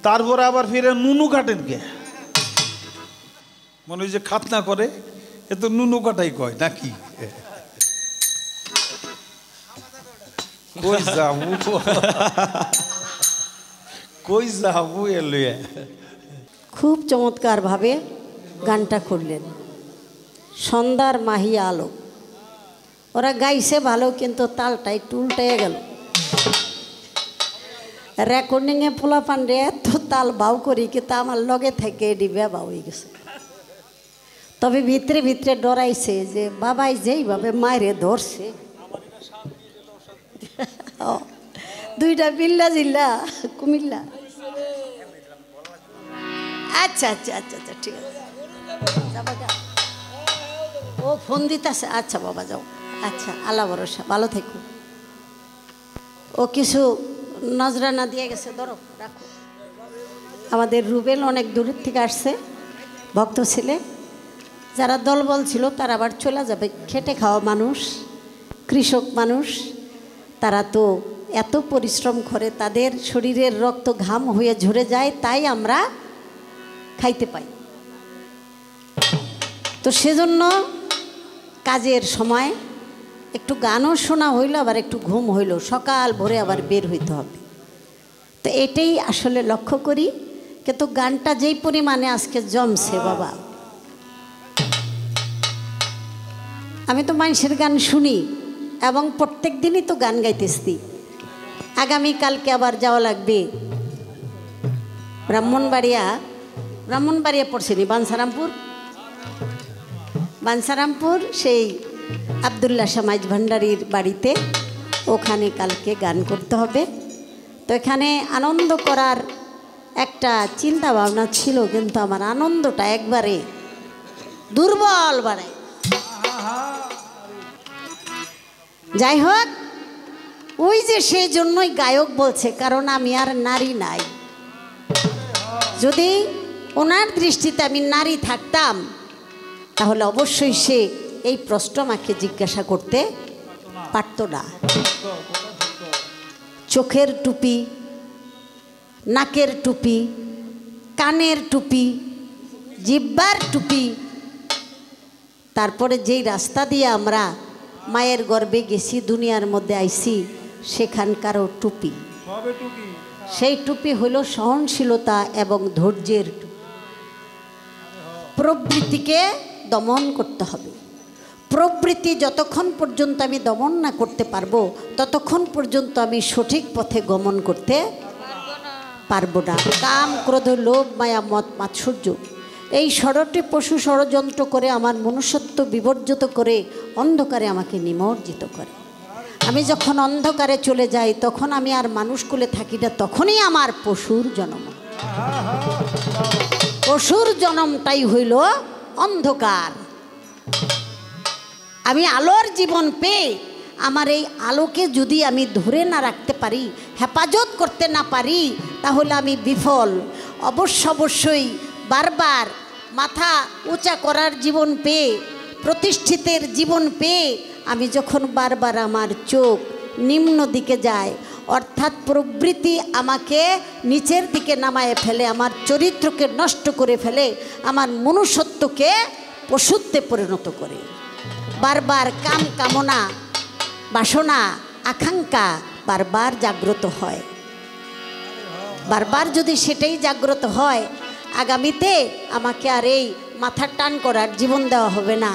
তারপরে আবার ফিরে নুনু কাটেন কে? মনে হয় যে খাতনা করে, এ তো নুনু কাটাই কয় নাকি? কই যাবো কই যাবো এলুয়ে। খুব চমৎকারভাবে গানটা করলেন, সন্ধ্যার মাহিয়া আলো। ওরা গাইছে ভালো, কিন্তু তালটা একটু উল্টে গেল। রেকর্ডিংয়ে পোলা পান্ডে এত তাল বাউ করি, কিন্তু আমার লগে থেকে ডিবে বাউ হয়ে গেছে। তবে ভিতরে ভিতরে ডরাইছে যে বাবাই যেইভাবে মায়েরে ধরছে, দুইটা বিল্লা জিল্লা কুমিল্লা। আচ্ছা আচ্ছা আচ্ছা আচ্ছা, ঠিক আছে, ও ফোন দিতেছে। আচ্ছা বাবা যাও, আচ্ছা আল্লাহ ভরসা, ভালো থেকো। ও কিছু নজরানা দিয়ে গেছে, ধরো রাখো। আমাদের রুবেল অনেক দূরের থেকে আসছে, ভক্ত ছেলে। যারা দলবল ছিল তারা আবার চলে যাবে, খেটে খাওয়া মানুষ, কৃষক মানুষ, তারা তো এত পরিশ্রম করে, তাদের শরীরের রক্ত ঘাম হয়ে ঝরে যায়, তাই আমরা খাইতে পাই। তো সেজন্য কাজের সময় একটু গানও শোনা হইল, আবার একটু ঘুম হইল, সকাল ভোরে আবার বের হইতে হবে। তো এটাই আসলে লক্ষ্য করি। কিন্তু গানটা যেই পরিমাণে আজকে জমছে বাবা, আমি তো মানুষের গান শুনি এবং প্রত্যেক দিনই তো গান গাইতেছি। আগামীকালকে আবার যাওয়া লাগবে ব্রাহ্মণবাড়িয়া পড়ছেনি, বাঞ্ছারামপুর সেই আবদুল্লাহ সমাজ ভান্ডারীর বাড়িতে, ওখানে কালকে গান করতে হবে। তো এখানে আনন্দ করার একটা চিন্তা ভাবনা ছিল, কিন্তু আমার আনন্দটা একবারে দুর্বল বাড়ায়। যাই হোক, ওই যে সেই জন্যই গায়ক বলছে, কারণ আমি আর নারী নাই। যদি ওনার দৃষ্টিতে আমি নারী থাকতাম, তাহলে অবশ্যই সে এই প্রশ্ন আমাকে জিজ্ঞাসা করতে পারত না। চোখের টুপি, নাকের টুপি, কানের টুপি, জিহ্বার টুপি, তারপরে যেই রাস্তা দিয়ে আমরা মায়ের গর্ভে গেছি, দুনিয়ার মধ্যে আইছি, সেখানকারও টুপি। সেই টুপি হলো সহনশীলতা এবং ধৈর্যের টুপি। প্রবৃত্তিকে দমন করতে হবে। প্রবৃত্তি যতক্ষণ পর্যন্ত আমি দমন না করতে পারবো, ততক্ষণ পর্যন্ত আমি সঠিক পথে গমন করতে পারবো না। কাম, ক্রোধ, লোভ, মায়া, মদ, মাৎসর্য, এই 16টি পশু ষড়যন্ত্র করে আমার মনুষ্যত্ব বিবর্জিত করে অন্ধকারে আমাকে নিমজ্জিত করে। আমি যখন অন্ধকারে চলে যাই, তখন আমি আর মানুষকুলে থাকি না, তখনই আমার পশুর জন্ম। পশুর জন্মটাই হইল অন্ধকার। আমি আলোর জীবন পেয়ে আমার এই আলোকে যদি আমি ধরে না রাখতে পারি, হেফাজত করতে না পারি, তাহলে আমি বিফল। অবশ্যই বারবার মাথা উঁচা করার জীবন পেয়ে, প্রতিষ্ঠিতের জীবন পেয়ে আমি যখন বারবার আমার চোখ নিম্ন দিকে যায়, অর্থাৎ প্রবৃত্তি আমাকে নিচের দিকে নামায় ফেলে, আমার চরিত্রকে নষ্ট করে ফেলে, আমার মনুষ্যত্বকে পশুত্বে পরিণত করে। বারবার কাম, কামনা, বাসনা, আকাঙ্ক্ষা বারবার জাগ্রত হয়। বারবার যদি সেটাই জাগ্রত হয়, আগামীতে আমাকে আর এই মাথা টান করার জীবন দেওয়া হবে না,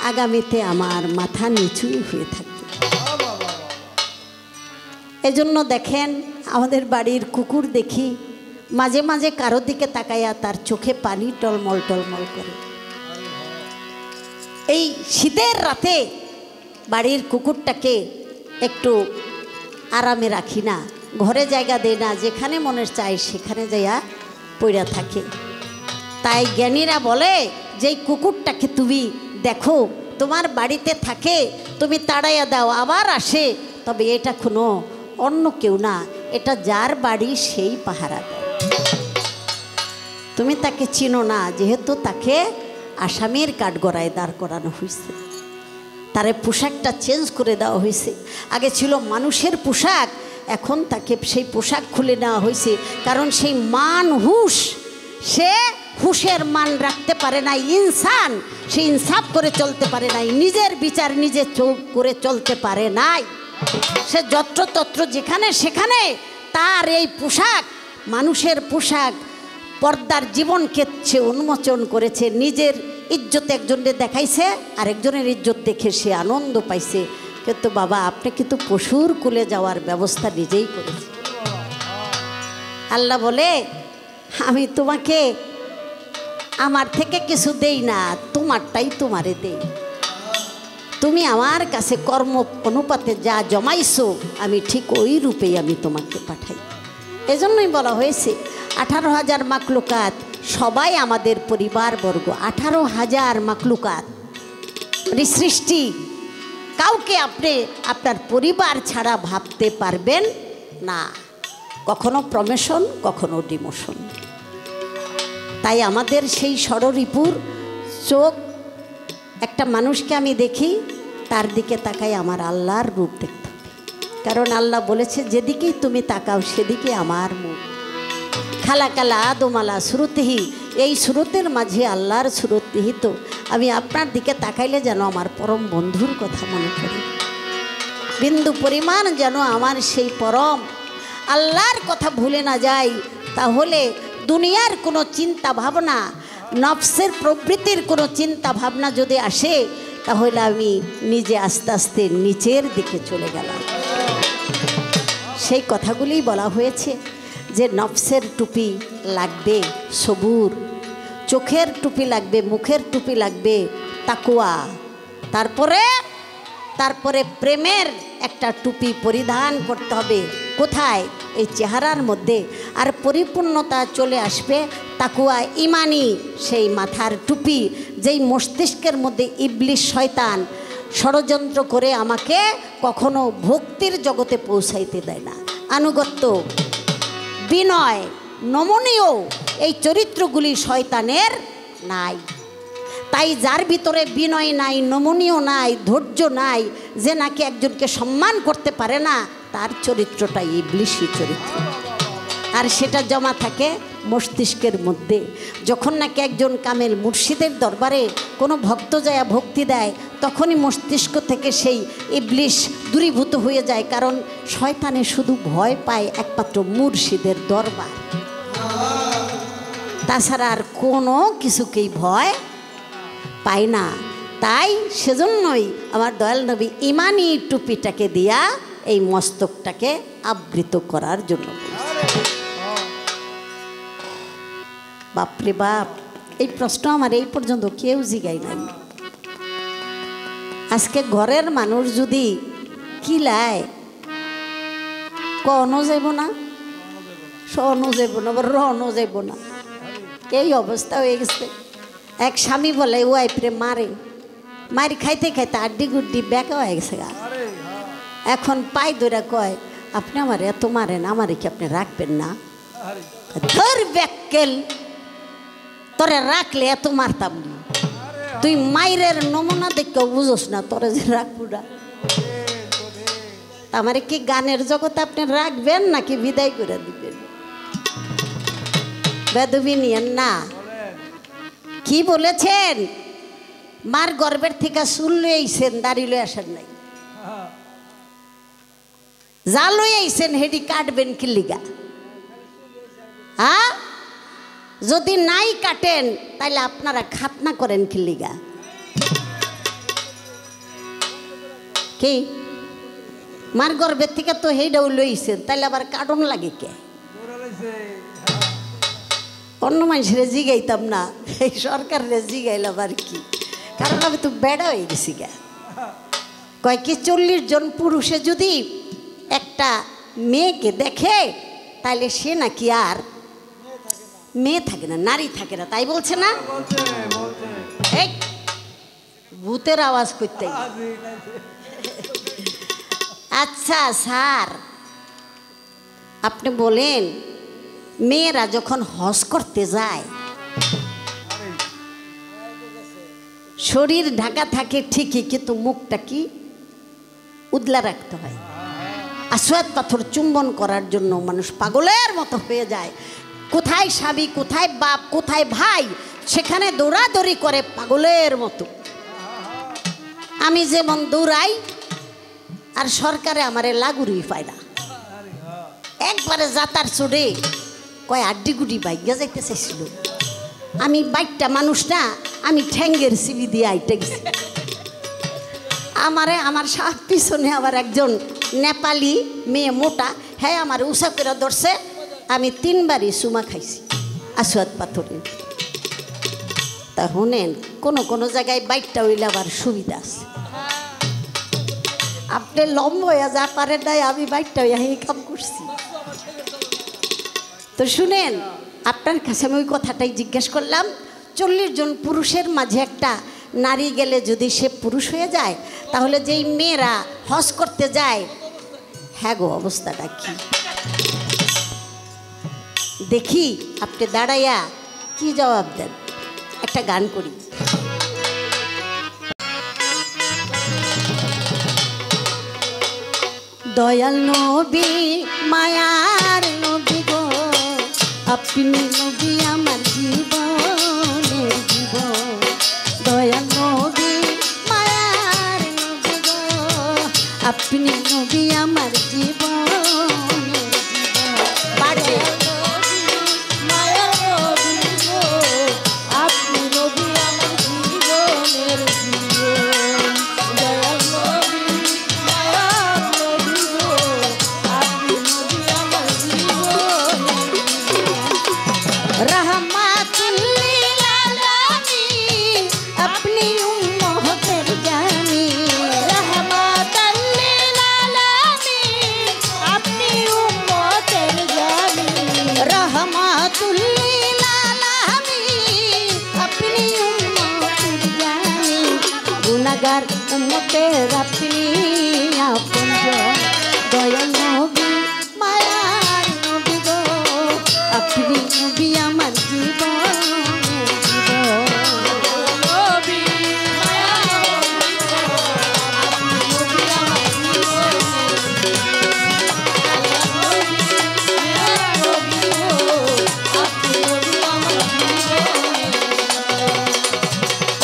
আগামীতে আমার মাথা নিচুই হয়ে থাকবে। এজন্য দেখেন, আমাদের বাড়ির কুকুর দেখি মাঝে মাঝে কারো দিকে তাকাইয়া তার চোখে পানি টলমল টলমল করে। এই শীতের রাতে বাড়ির কুকুরটাকে একটু আরামে রাখি না, ঘরে জায়গা দেয় না, যেখানে মনে চায় সেখানে যাইয়া পইড়া থাকে। তাই জ্ঞানীরা বলে যে কুকুরটাকে তুমি দেখো, তোমার বাড়িতে থাকে, তুমি তাড়াইয়া দাও, আবার আসে, তবে এটা কোনো অন্য কেউ না, এটা যার বাড়ি সেই পাহারা দেয়। তুমি তাকে চিনো না, যেহেতু তাকে আসামির কাঠগড়ায় দাঁড় করানো হয়েছে, তার পোশাকটা চেঞ্জ করে দেওয়া হয়েছে। আগে ছিল মানুষের পোশাক, এখন তাকে সেই পোশাক খুলে নেওয়া হয়েছে, কারণ সেই মান হুঁশ, সে হুঁশের মান রাখতে পারে নাই। ইনসান সে ইনসাফ করে চলতে পারে নাই, নিজের বিচার নিজে করে চলতে পারে নাই। সে যত্রতত্র যেখানে সেখানে তার এই পোশাক, মানুষের পোশাক, পর্দার জীবনকে সে উন্মোচন করেছে। নিজের ইজ্জত একজনের দেখাইছে, আরেকজনের ইজ্জত দেখে সে আনন্দ পাইছে। কিন্তু বাবা, আপনি কিন্তু পশুর কুলে যাওয়ার ব্যবস্থা নিজেই করেছেন। আল্লাহ বলে, আমি তোমাকে আমার থেকে কিছু দেই না, তোমারটাই তোমারে দেই। তুমি আমার কাছে কর্ম অনুপাতে যা জমাইছো, আমি ঠিক ওই রূপেই আমি তোমাকে পাঠাই। এজন্যই বলা হয়েছে 18,000 মাকলুকাত সবাই আমাদের পরিবারবর্গ। 18,000 মাকলুকাত সৃষ্টি, কাউকে আপনি আপনার পরিবার ছাড়া ভাবতে পারবেন না। কখনো প্রমোশন, কখনো ডিমোশন। তাই আমাদের সেই ষড়রিপুর চোখ, একটা মানুষকে আমি দেখি, তার দিকে তাকাই আমার আল্লাহর রূপ দেখতে হবে। কারণ আল্লাহ বলেছে, যেদিকেই তুমি তাকাও সেদিকে আমার মুখ। খালাকালা আদমালা সুরতেহি, এই সুরতের মাঝে আল্লাহর সুরত নিহিত। আমি আপনার দিকে তাকাইলে যেন আমার পরম বন্ধুর কথা মনে পড়ে, বিন্দু পরিমাণ যেন আমার সেই পরম আল্লাহর কথা ভুলে না যাই। তাহলে দুনিয়ার কোনো চিন্তা ভাবনা, নফসের প্রবৃত্তির কোনো চিন্তা ভাবনা যদি আসে, তাহলে আমি নিজে আস্তে আস্তে নিচের দিকে চলে গেলাম। সেই কথাগুলি বলা হয়েছে যে নফসের টুপি লাগবে সবুর, চোখের টুপি লাগবে, মুখের টুপি লাগবে তাকওয়া, তারপরে প্রেমের একটা টুপি পরিধান করতে হবে। কোথায়? এই চেহারার মধ্যে। আর পরিপূর্ণতা চলে আসবে তাকওয়া ইমানি, সেই মাথার টুপি, যেই মস্তিষ্কের মধ্যে ইবলিশ শয়তান ষড়যন্ত্র করে আমাকে কখনো ভক্তির জগতে পৌঁছাইতে দেয় না। আনুগত্য, বিনয়, নমনীয়, এই চরিত্রগুলি শয়তানের নাই। তাই যার ভিতরে বিনয় নাই, নমনীয় নাই, ধৈর্য নাই, যে নাকি একজনকে সম্মান করতে পারে না, তার চরিত্রটা ইবলিশি চরিত্র। আর সেটা জমা থাকে মস্তিষ্কের মধ্যে। যখন নাকি একজন কামেল মুর্শিদের দরবারে কোনো ভক্ত যায় ভক্তি দেয়, তখনই মস্তিষ্ক থেকে সেই ইবলিশ দূরীভূত হয়ে যায়। কারণ শয়তানে শুধু ভয় পায় একমাত্র মুর্শিদের দরবার, তাছাড়া আর কোনো কিছুকেই ভয় পায় না। তাই সেজন্যই আমার দয়াল নবী ইমানি টুপিটাকে দিয়া এই মস্তকটাকে আবৃত করার জন্য। বাপরে বাপ, এই প্রশ্ন আমার এই পর্যন্ত কেউ জিগাই নাই। আজকে ঘরের মানুষ যদি কিলায়, কনো যাইব না, শনো যাইব না, রনো যাইব না, এই অবস্থা হয়ে গেছে। এক স্বামী বলে ওয়াইফরে মারে, মারি খাইতে খাইতে আড্ডি গুড্ডি ব্যাকা হয়ে গেছে গা। এখন পাই ধরে কয়, আপনি আমার এত মারেন, আমারে কি আপনি রাখবেন না? ধর ব্যাকেল, তোরে রাখলে এত মারতাম না। তুই মাইরের নমুনা দেখেও বুঝোস না, তোরে যে রাখবো না। আমারে কি গানের জগতে আপনি রাখবেন নাকি বিদায় করে দিবেন? বেদবি নিয়েন না। কি বলেছেন? মার গর্বের থেকে চুল লই আইছেন, দাড়ি লই আসেন নাই। যা লই আইছেন হেডি কাটবেন কি লিগা? হ্যাঁ, যদি নাই কাটেন তাহলে আপনারা খাতনা করেন কি লিগা? কি মার গর্বের থেকে তো হেডাও লইছেন, তাহলে আবার কাটন লাগে কে? অন্য মানুষের জিগাইতাম না, এই সরকারের জিগাইলাম আর কি। কারণ আমি তো বেড়া হয়ে গেছি গা। কয় কি 40 জন পুরুষে যদি একটা মেয়েকে দেখে, তাহলে সে নাকি আর মেয়ে থাকে না, নারী থাকে না, তাই বলছে না? এই ভূতের আওয়াজ করতে। আচ্ছা স্যার, আপনি বলেন, মেয়েরা যখন হজ করতে যায়, শরীর ঢাকা থাকে ঠিকই, কিন্তু মুখটা কি উদলা রাখতে হয়। আসওয়াদ পাথর চুম্বন করার জন্য মানুষ পাগলের মতো হয়ে যায়। কোথায় স্বামী, কোথায় বাপ, কোথায় ভাই, সেখানে দৌড়াদৌড়ি করে পাগলের মতো। আমি যেমন দৌড়াই আর সরকারে আমারে লাগুরি পায় না। একবারে যাতার চড়ে কয় আড্ডি গুডি বাইকে যাইতে চাইছিল, আমি বাইকটা মানুষ না, আমি ঠ্যাঙ্গের সিবি দিয়ে আইটে গেছি। আমার পিছনে আবার একজন নেপালি মেয়ে মোটা, হ্যাঁ আমার উষা করে ধরছে। আমি 3 বারই চুমা খাইছি আসওয়াদ পাথরে। তা শুনেন, কোনো জায়গায় বাইকটা হইলে আবার সুবিধা আছে। আপনি লম্বা হয়ে যা পারেন নাই, আমি বাইকটা হইয়া কাম করছি। তো শুনেন, আপনার কাছে আমি ওই কথাটাই জিজ্ঞেস করলাম। 40 জন পুরুষের মাঝে একটা নারী গেলে যদি সে পুরুষ হয়ে যায়, তাহলে যেই মেয়েরা হজ করতে যায়, হ্যাঁ গো অবস্থাটা কি দেখি। আপনি দাঁড়াইয়া কি জবাব দেন? একটা গান করি। দয়াল নবী, মায়ার নবী গো, আপনি নবী আমার জীবনের জীবন। দয়াল নবী, মায়ার নবী গো, আপনি নবী আমার জীবনের জীবন। বাড়বে গুনাহগার উম্মতের আপনি আপনজন। দয়াল নবী, মায়ার নবী গো, আপনি নবী আমার জীবনের জীবন। নবী, মায়ার নবী গো, আপনি নবী আমার জীবনের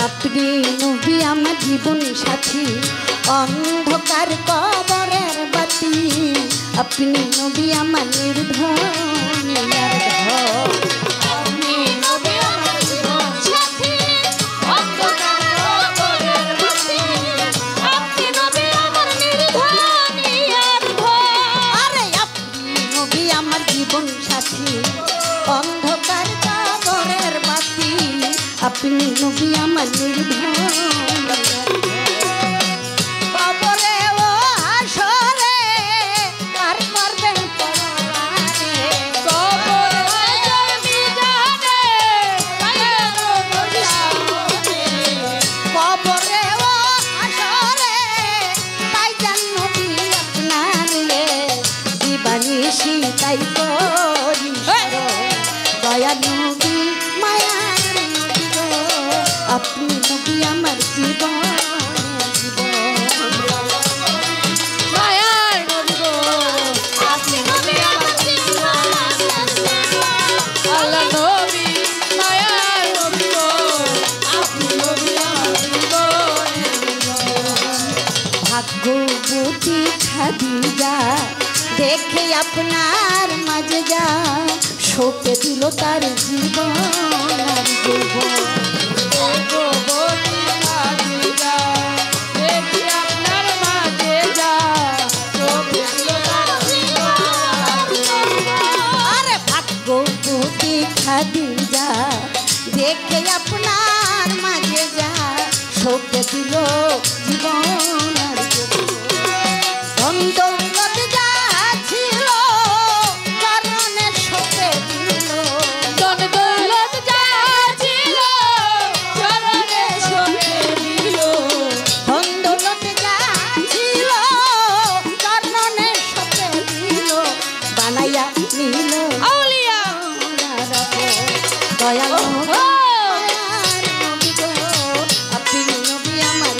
আপনি নবী আমার জীবন সাথী, অন্ধকার কবরের বাতি, আপনি নবী আমার নির্ধন। আপনি নবী আমার জীবন সাথী, অন্ধকার কবরের বাতি, আপনি নবী আমার নির্ধন। আরে আপনি নবী আমার জীবন সাথী, অন্ধকার কবরের বাতি, আপনি নবী আমার নির্ভর। কবরে ও হাসরে কার করবেন পরোয়ারে, কবরে বিজানে মায়ের নবী, কবরে ও হাসরে তাই জান নবী আপনার দিবানিশি তাই করি দয়া নবী, মায়ার নবী গো, আপনি নবী আমার জীবন জীবন। মায়ার নবী গো, আপনি নবী আমার জীবন। আল্লাহ নবী, মায়ার নবী গো, আপনি নবী আমার জীবন। ভাগ্যবতী খাদিজা দেখে আপনার মাঝে যা শোকে দিল তার জীবন আর জীবন। আরে ভাগ্যবতী খাদিজা দেখে আপনার মাঝে যা শোকে দিল জীবন আর জীবন। দৌলত যা ছিল কারণে শোকে দিল, দৌলত যা ছিল কারণে শোকে দিল, দৌলত যা ছিল কারণে শোকে দিল, বানাইয়া নিল আউলিয়া দয়াল নবী, মায়ার নবী গো, আপনি নবী আমার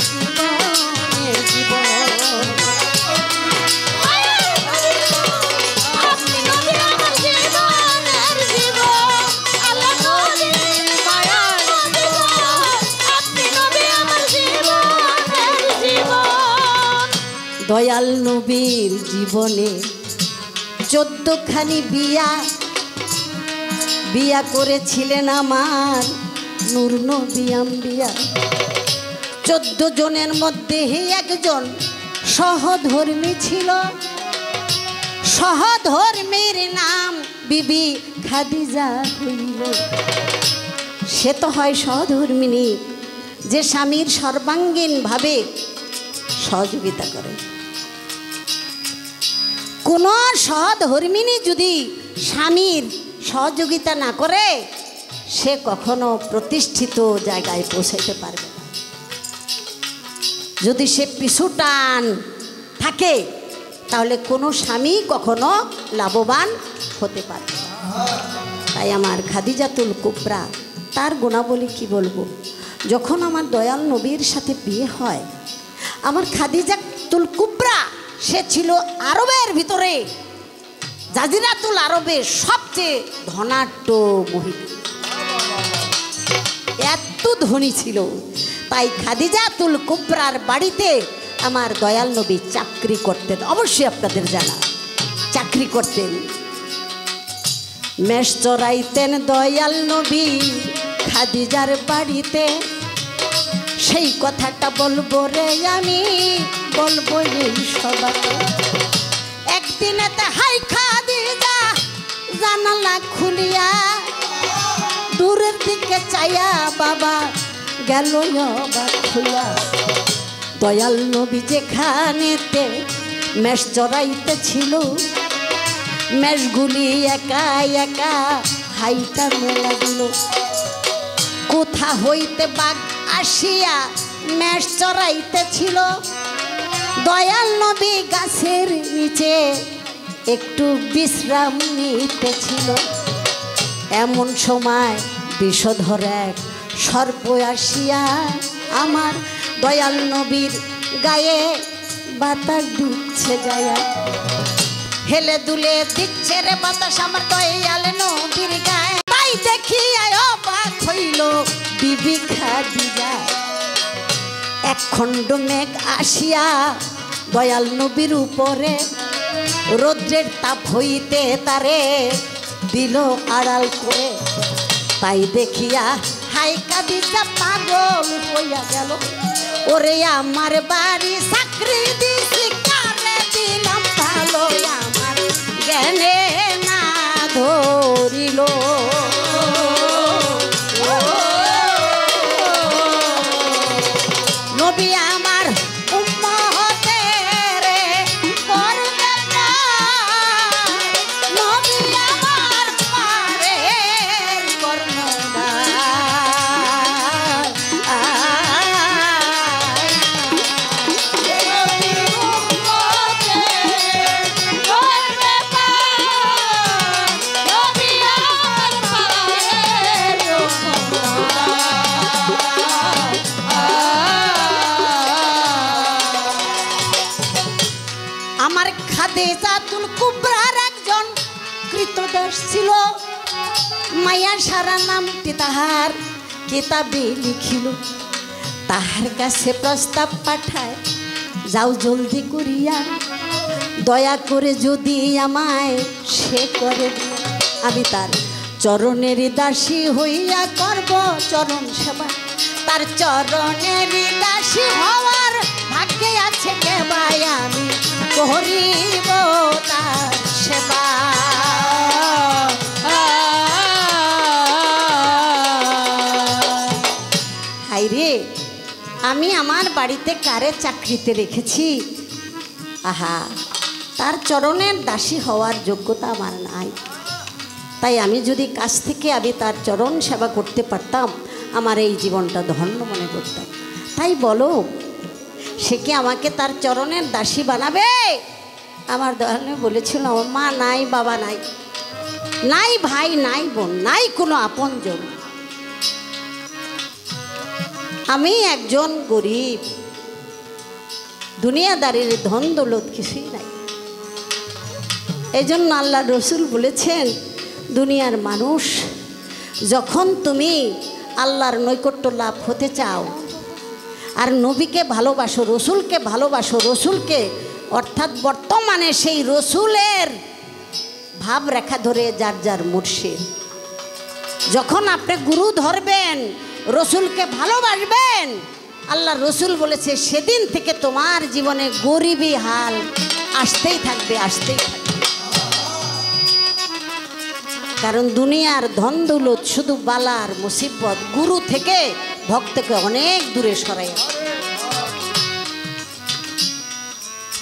দয়াল নবীর জীবনে 14খানি বিয়া করেছিলেন আমার নূর নবী আম্বিয়া। 14 জনের মধ্যে একজন সহধর্মী ছিল। সহধর্মীর নাম বিবি খাদিজা হইল। সে তো হয় সহধর্মিনী, যে স্বামীর সর্বাঙ্গীনভাবে সহযোগিতা করে। কোন সহধর্মিনী যদি স্বামীর সহযোগিতা না করে, সে কখনো প্রতিষ্ঠিত জায়গায় পৌঁছাইতে পারবে না। যদি সে পিছুটান থাকে, তাহলে কোনো স্বামী কখনো লাভবান হতে পারবে না। তাই আমার খাদিজাতুল কুবরা, তার গুণাবলী কি বলবো। যখন আমার দয়াল নবীর সাথে বিয়ে হয়, আমার খাদিজাতুল কুবরা সে ছিল আরবের ভিতরে, জাজিরাতুল আরবের সবচেয়ে ধনাঢ্য মহিলা, এত ধনী ছিল। তাই খাদিজাতুল কুবরার বাড়িতে আমার দয়াল নবী চাকরি করতেন। অবশ্যই আপনাদের জানা, চাকরি করতেন। মেষ চড়াইতেন দয়াল নবী খাদিজার বাড়িতে। সেই কথাটা বলবো রে আমি, বলবো এই সবাইকে। একদিনেতে হাই খাদিজা জানালা খুলিয়া, দূরের দিকে চাইয়া বাবা গেল অবাক হইয়া। দয়াল নবী যেখানেতে মেষ চড়াইতে ছিল, মেষগুলি একা একা হাইটা মেলা দিল। কোথা হইতে বাঘ আসিয়া মেষ চড়াইতে ছিল। দয়াল নবী গাছের নিচে একটু বিশ্রাম নিতেছিল। এমন সময় বিষধর এক সর্প আসিয়া আমার দয়াল নবীর গায়ে বাতাস দিচ্ছে যায়া। হেলে দুলে দিচ্ছে রে বাতাস আমার দয়াল নবীর গায়ে। তাই দেখি অবাক হইল বিবি খাদিজা। এক খণ্ড মেঘ আসিয়া দয়াল নবীর উপরে, রৌদ্রের তাপ হইতে তারে দিল আড়াল করে। তাই দেখিয়া হাই খাদিজা পাগল হইয়া গেল। ওরে আমার বাড়ি চাকরি দিছি কারে দিলাম ভালো, আমার জ্ঞানে না ধরিল। নবী আমার উম্মতের করবে না, নবী আমার পারের কর্ণধার। আমার খাদিজাতুল কুবরার একজন কৃতদাস ছিল। মায়া সারা নামটি তাহার কিতাবে লিখিল। তাহার কাছে প্রস্তাব পাঠায়, যাও জলদি করিয়া, দয়া করে যদি আমায় সে করে দিও, আমি তার চরণের দাসী হইয়া করব চরণ সেবা। তার চরণের দাসী হওয়ার ভাগ্যে আছে কেবাই, আমি করিব তার সেবা। হাইরে, আমি আমার বাড়িতে কারে চাকরিতে রেখেছি, আহা, তার চরণের দাসী হওয়ার যোগ্যতা আমার নাই। তাই আমি যদি কাছ থেকে আমি তার চরণ সেবা করতে পারতাম, আমার এই জীবনটা ধন্য মনে করতাম। তাই বলো, সে কি আমাকে তার চরণের দাসী বানাবে? আমার দয়াল বলেছিল, আমার মা নাই, বাবা নাই, নাই ভাই, নাই বোন, নাই কোনো আপনজন। আমি একজন গরিব, দুনিয়াদারির ধন দৌলত কিছুই নাই। এই জন্য আল্লাহ রসুল বলেছেন, দুনিয়ার মানুষ, যখন তুমি আল্লাহর নৈকট্য লাভ হতে চাও আর নবীকে ভালোবাসো, রসুলকে ভালোবাসো, রসুলকে অর্থাৎ বর্তমানে সেই রসুলের ভাব রেখা ধরে যার যার মুর্শিদ। যখন আপনি গুরু ধরবেন, রসুলকে ভালোবাসবেন, আল্লাহ রসুল বলেছে সেদিন থেকে তোমার জীবনে গরিবী হাল আসতেই থাকবে, আসতেই থাকবে। কারণ দুনিয়ার ধন দৌলত শুধু বালার মুসিবত, গুরু থেকে ভক্তকে অনেক দূরে সরাই।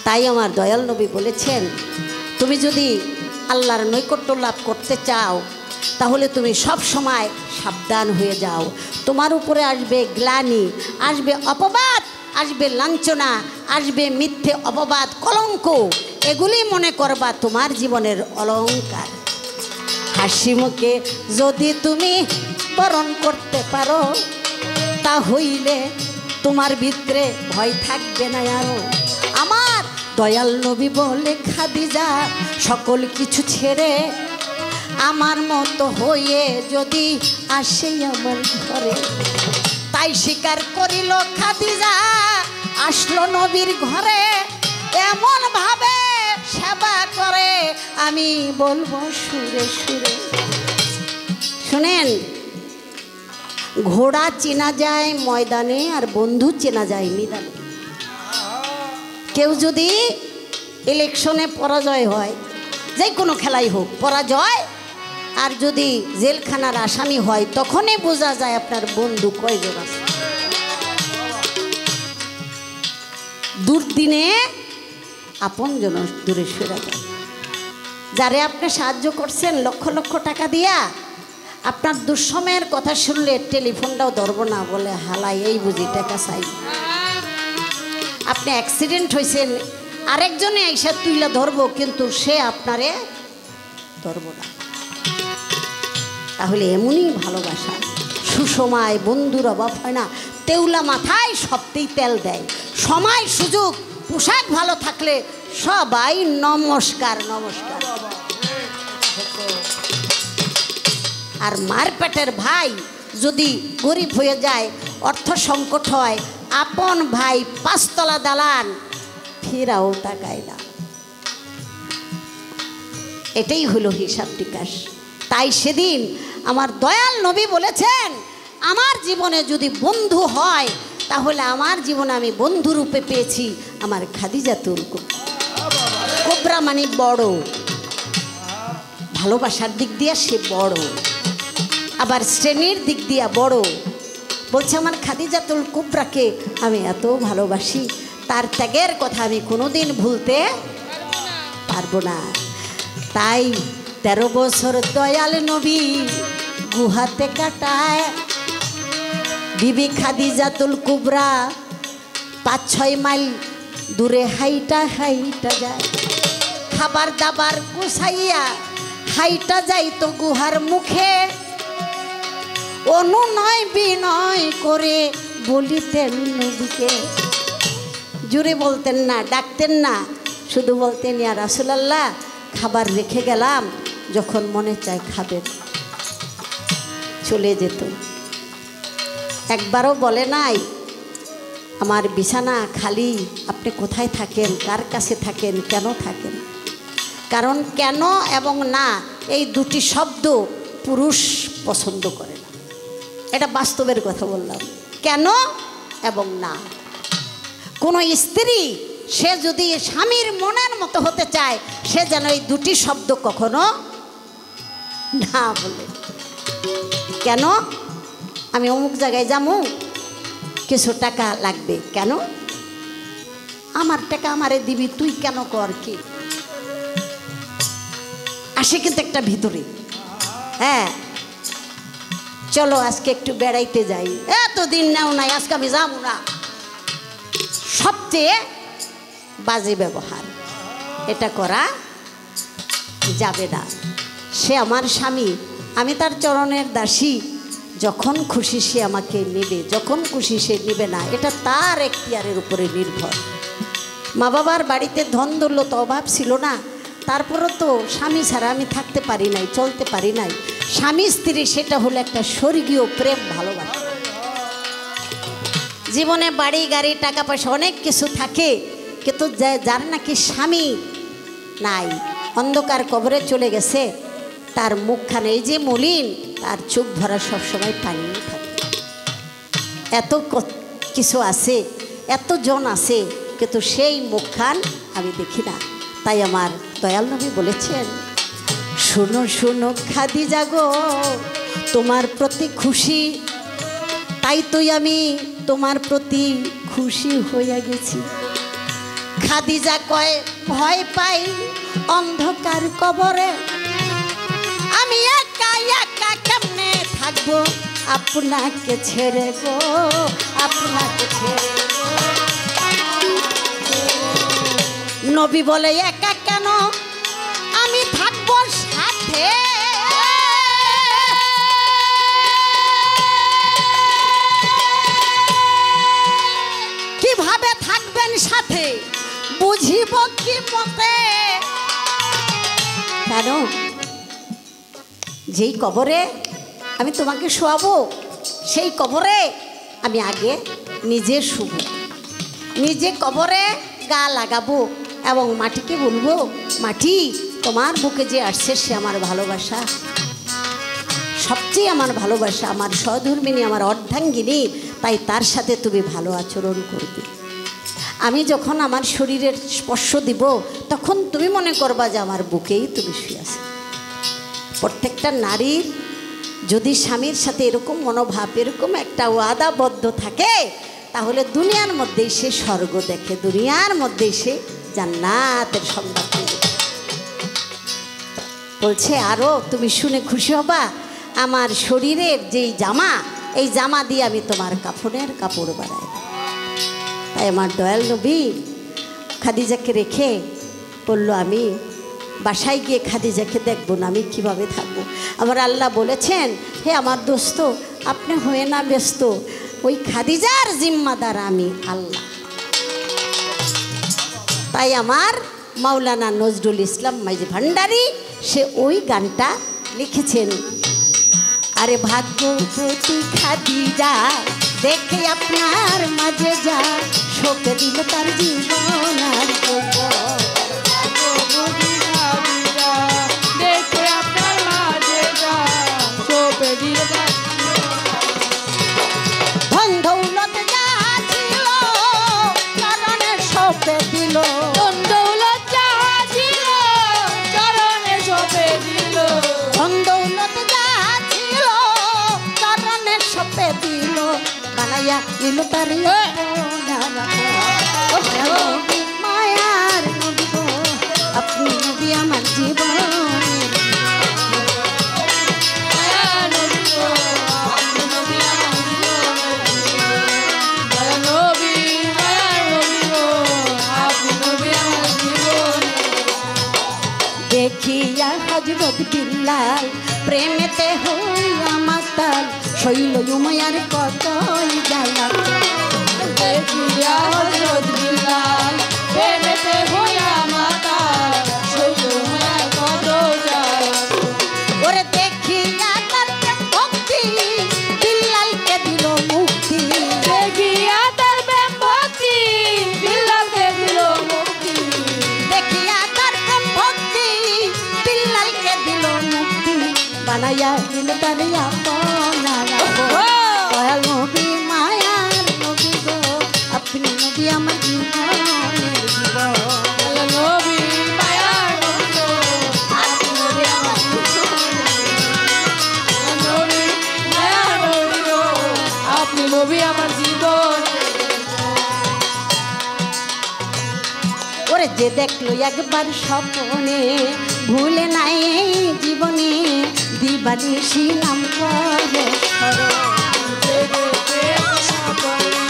তাই আমার দয়াল নবী বলেছেন, তুমি যদি আল্লাহর নৈকট্য লাভ করতে চাও তাহলে তুমি সব সময় সাবধান হয়ে যাও। তোমার উপরে আসবে গ্লানি, আসবে অপবাদ, আসবে লাঞ্ছনা, আসবে মিথ্যে অপবাদ, কলঙ্ক। এগুলি মনে করবা তোমার জীবনের অলংকার। হাসি মুখে যদি তুমি বরণ করতে পারো তা হইলে তোমার ভিতরে ভয় থাকবে না আরো। আমার দয়াল নবী বলে, খাদিজা সকল কিছু ছেড়ে আমার মতো হয়ে যদি আসে আমার ঘরে। তাই স্বীকার করিল খাদিজা, আসলো নবীর ঘরে। এমন ভাবে সেবা করে আমি বলবো সুরে সুরে। শুনেন, ঘোড়া চেনা যায় ময়দানে আর বন্ধু চেনা যায় নিদানে। কেউ যদি ইলেকশনে পরাজয় হয়, যে কোনো খেলাই হোক পরাজয়, আর যদি জেলখানার আসামি হয়, তখনই বোঝা যায় আপনার বন্ধু কয়জন আছে। দুর্দিনে আপনজন দূরে সরে যায়। যারে আপনি সাহায্য করছেন লক্ষ লক্ষ টাকা দিয়া, আপনার দুঃসময়ের কথা শুনলে টেলিফোনটাও ধরবো না, বলে হালাই এই বুঝি টাকা চাই। আপনি অ্যাক্সিডেন্ট হয়েছেন, আরেকজনে আইসা তুইলা ধরবো, কিন্তু সে আপনারে ধরবো না। তাহলে এমনই ভালোবাসা। সুসময় বন্ধুর অভাব হয় না, তেউলা মাথায় সবতেই তেল দেয়। সময় সুযোগ পোশাক ভালো থাকলে সবাই নমস্কার নমস্কার। আর মারপেটের ভাই যদি গরিব হয়ে যায়, অর্থ সংকট হয়, আপন ভাই পাঁচতলা দালান ফেরাও তাকায় না। এটাই হলো হিসাব টিকাস। তাই সেদিন আমার দয়াল নবী বলেছেন, আমার জীবনে যদি বন্ধু হয় তাহলে আমার জীবনে আমি বন্ধু রূপে পেয়েছি আমার খাদিজাতুল কুবরা। মানে বড়, ভালোবাসার দিক দিয়ে সে বড়, আবার শ্রেণীর দিক দিয়ে বড়। বলছে আমার খাদিজাতুল কুবরাকে আমি এত ভালোবাসি, তার ত্যাগের কথা আমি কোনোদিন ভুলতে পারবো না। তাই 13 বছর দয়াল নবী গুহাতে কাটায়। বিবি খাদিজাতুল কুবরা 5-6 মাইল দূরে হাইটা হাইটা যায়। খাবার দাবার গুছাইয়া হাইটা যাইতো গুহার মুখে। অনুনয় বিনয় করে বলিতেন নবীকে। জুড়ে বলতেন না, ডাকতেন না, শুধু বলতেন, ইয়া রাসূলুল্লাহ খাবার রেখে গেলাম, যখন মনে চায় খাবেন। চলে যেত। একবারও বলে নাই আমার বিছানা খালি, আপনি কোথায় থাকেন, কার কাছে থাকেন, কেন থাকেন। কারণ কেন এবং না এই দুটি শব্দ পুরুষ পছন্দ করে না। এটা বাস্তবের কথা বললাম। কেন এবং না। কোনো স্ত্রী সে যদি স্বামীর মনের মতো হতে চায়, সে যেন এই দুটি শব্দ কখনো না বলে। কেন? আমি অমুক জায়গায় যাবো, কিছু টাকা লাগবে। কেন? আমার টাকা আমারে দিবি, তুই কেন কর কি? আসে কিন্তু একটা ভিতরে, হ্যাঁ চলো আজকে একটু বেড়াইতে যাই, এতদিন নাও নাই, আজকে আমি যাবো না। সবচেয়ে বাজে ব্যবহার, এটা করা যাবে না। সে আমার স্বামী, আমি তার চরণের দাসী। যখন খুশি সে আমাকে নেবে, যখন খুশি সে নেবে না, এটা তার এখতিয়ারের উপরে নির্ভর। মা বাবার বাড়িতে ধন দৌলত অভাব ছিল না, তারপরও তো স্বামী ছাড়া আমি থাকতে পারি নাই, চলতে পারি নাই। স্বামী স্ত্রী সেটা হলো একটা স্বর্গীয় প্রেম, ভালোবাসা। জীবনে বাড়ি গাড়ি টাকা পয়সা অনেক কিছু থাকে, কিন্তু যার নাকি স্বামী নাই, অন্ধকার কবরে চলে গেছে, তার মুখখানে এই যে মলিন, তার চোখ ভরা সবসময় পানি থাকে। এত কিছু আছে, এতজন আছে, কিন্তু সেই মুখখান আমি দেখি না। তাই আমার দয়াল নবী বলেছেন, শোনো শোনো খাদিজা গো, তোমার প্রতি খুশি, তাই তো আমি তোমার প্রতি খুশি হইয়া গেছি। খাদিজা কয়, ভয় পাই অন্ধকার কবরে, আমি একা একা কেমনে থাকবো আপনাকে ছেড়ে গো, আপনাকে ছেড়ে। নবী বলে, একা কেন, আমি থাকবো সাথে। কিভাবে থাকবেন সাথে, বুঝিব কি মতে। কেন, যেই কবরে আমি তোমাকে শোয়াবো, সেই কবরে আমি আগে নিজে শুব, নিজে কবরে গা লাগাবো এবং মাটিকে বলবো, মাটি তোমার বুকে যে আসছে সে আমার ভালোবাসা, সবচেয়ে আমার ভালোবাসা, আমার সহধর্মিনী, আমার অর্ধাঙ্গিনী, তাই তার সাথে তুমি ভালো আচরণ করবে। আমি যখন আমার শরীরের স্পর্শ দিব, তখন তুমি মনে করবা যে আমার বুকেই তুমি শুয়ে আছো। প্রত্যেকটা নারীর যদি স্বামীর সাথে এরকম মনোভাব, এরকম একটা ওয়াদাবদ্ধ থাকে, তাহলে দুনিয়ার মধ্যেই সে স্বর্গ দেখে, দুনিয়ার মধ্যেই সে জান্নাতের সংবাদ পেয়ে। বলছে আরও তুমি শুনে খুশি হবা, আমার শরীরের যেই জামা, এই জামা দিয়ে আমি তোমার কাফনের কাপড় বানাই। তাই আমার দয়াল নবী খাদিজাকে রেখে বলল, আমি বাসায় গিয়ে খাদিজাকে দেখবো না, আমি কিভাবে থাকবো। আমার আল্লাহ বলেছেন, হে আমার দোস্ত, আপনি হয়ে না ব্যস্ত, ওই খাদিজার জিম্মাদার আমি আল্লাহ। তাই আমার মাওলানা নজরুল ইসলাম মাইজ ভান্ডারী সে ওই গানটা লিখেছেন, আরে ভাগ্যবতী খাদিজা দেখে আপনার মাঝে যা, শোকে দিল তার জীবন আর যৌবন। দেখে আপনার মাঝে যা, শোকে দিল তার ধন দৌলত যা ছিল চরণে শোকে দিল, ধন দৌলত যা ছিল চরণে শোকে দিল, ধন দৌলত যা ছিল চরণে শোকে দিল, বানাইয়া দিল তার মায়ার নবী গো, আপনি নবী আমার জীবন। দেখিয়া হযরত বিল্লাল প্রেমেতে হইয়া মাতাল, শৈল উমায়ার কতই জ্বালা। দেখিয়া হযরত বিল্লাল প্রেমেতে হইয়া মাতাল, শৈল উমায়ার কত জ্বালা। ওরে দেখিয়া তার ভক্তি বিল্লালকে দিল মুক্তি, দেখিয়া তার প্রেম ভক্তি বিল্লালকে দিল মুক্তি, দেখিয়া তার ভক্তি বিল্লালকে দিল মুক্তি, বানাইয়া দিল তার আপনার দয়াল নবী মায়ার নবী গো, আপনি নবী আমার জীবনের জীবন। নবী মায়ার নবী গো, আপনি নবী আমার নবী মায়ার নবী গো, আপনি নবী আমার জীবন। ওরে যে দেখলো একবার স্বপ্নে, ভুলে নাই এই জীবনে, দিবানিশি নাম করে স্মরণ। যে দেখে স্বপ্নে,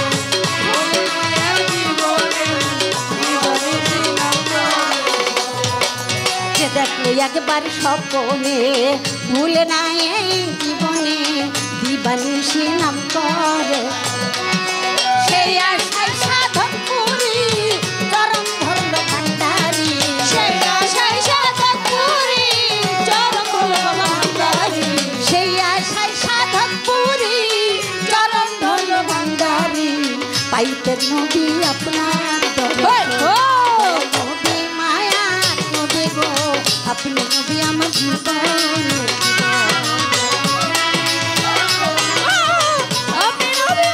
ভুলে নাই জীবনে, দিবানিশি নাম করে। যে দেখলো একবার স্বপ্নে, ভুলে নাই এই জীবনে, দিবানিশি নাম করে, সেই আশায় সাধন করি চরণ ধরল ভান্ডারী, সেই আশায় সাধন করি চরণ ধরল ভান্ডারী, সেই আশায় সাধন করি চরণ ধরল ভান্ডারী, পাইতেন নবী আপনার দরবারে। আপনি নবী আমার জীবনের জীবন। আপনি নবী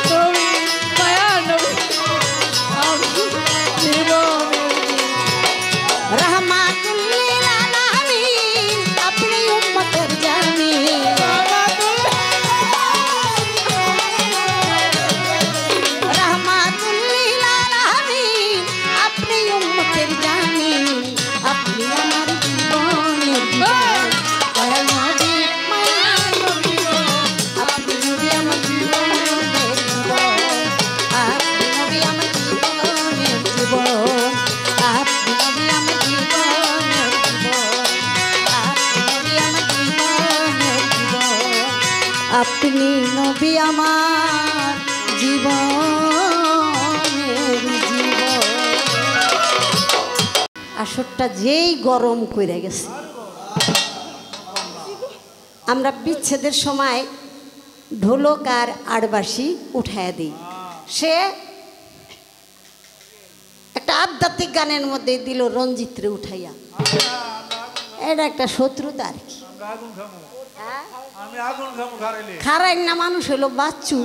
নবী মায়ার নবী আপনি জীবনের রহমাতুল লিল আলামিন আপনি উম্মতের জামিন। রহমাতুল লিল আলামিন আপনি উম্মতের জামিন। আপনি আমার জীবনের জীবন। দয়াল নবী মায়ার নবী আপনি নবী আমার জীবনের জীবন। আপনি নবী আমার জীবনের জীবন। আপনি নবী আমার জীবনের জীবন। আপনি নবী আমার জীবনের জীবন। আপনি নবী আমার জীবনের জীবন। আসরটা যেই গরম কইরা গেছে, আমরা বিচ্ছেদের সময় ঢোলক আর আড়বাসি উঠাইয়া দিই। সে একটা আধ্যাত্মিক গানের মধ্যে দিল রঞ্জিতরে উঠাইয়া। এটা একটা শত্রুতা আর কি। খারাই না মানুষ হইলো বাচ্চু,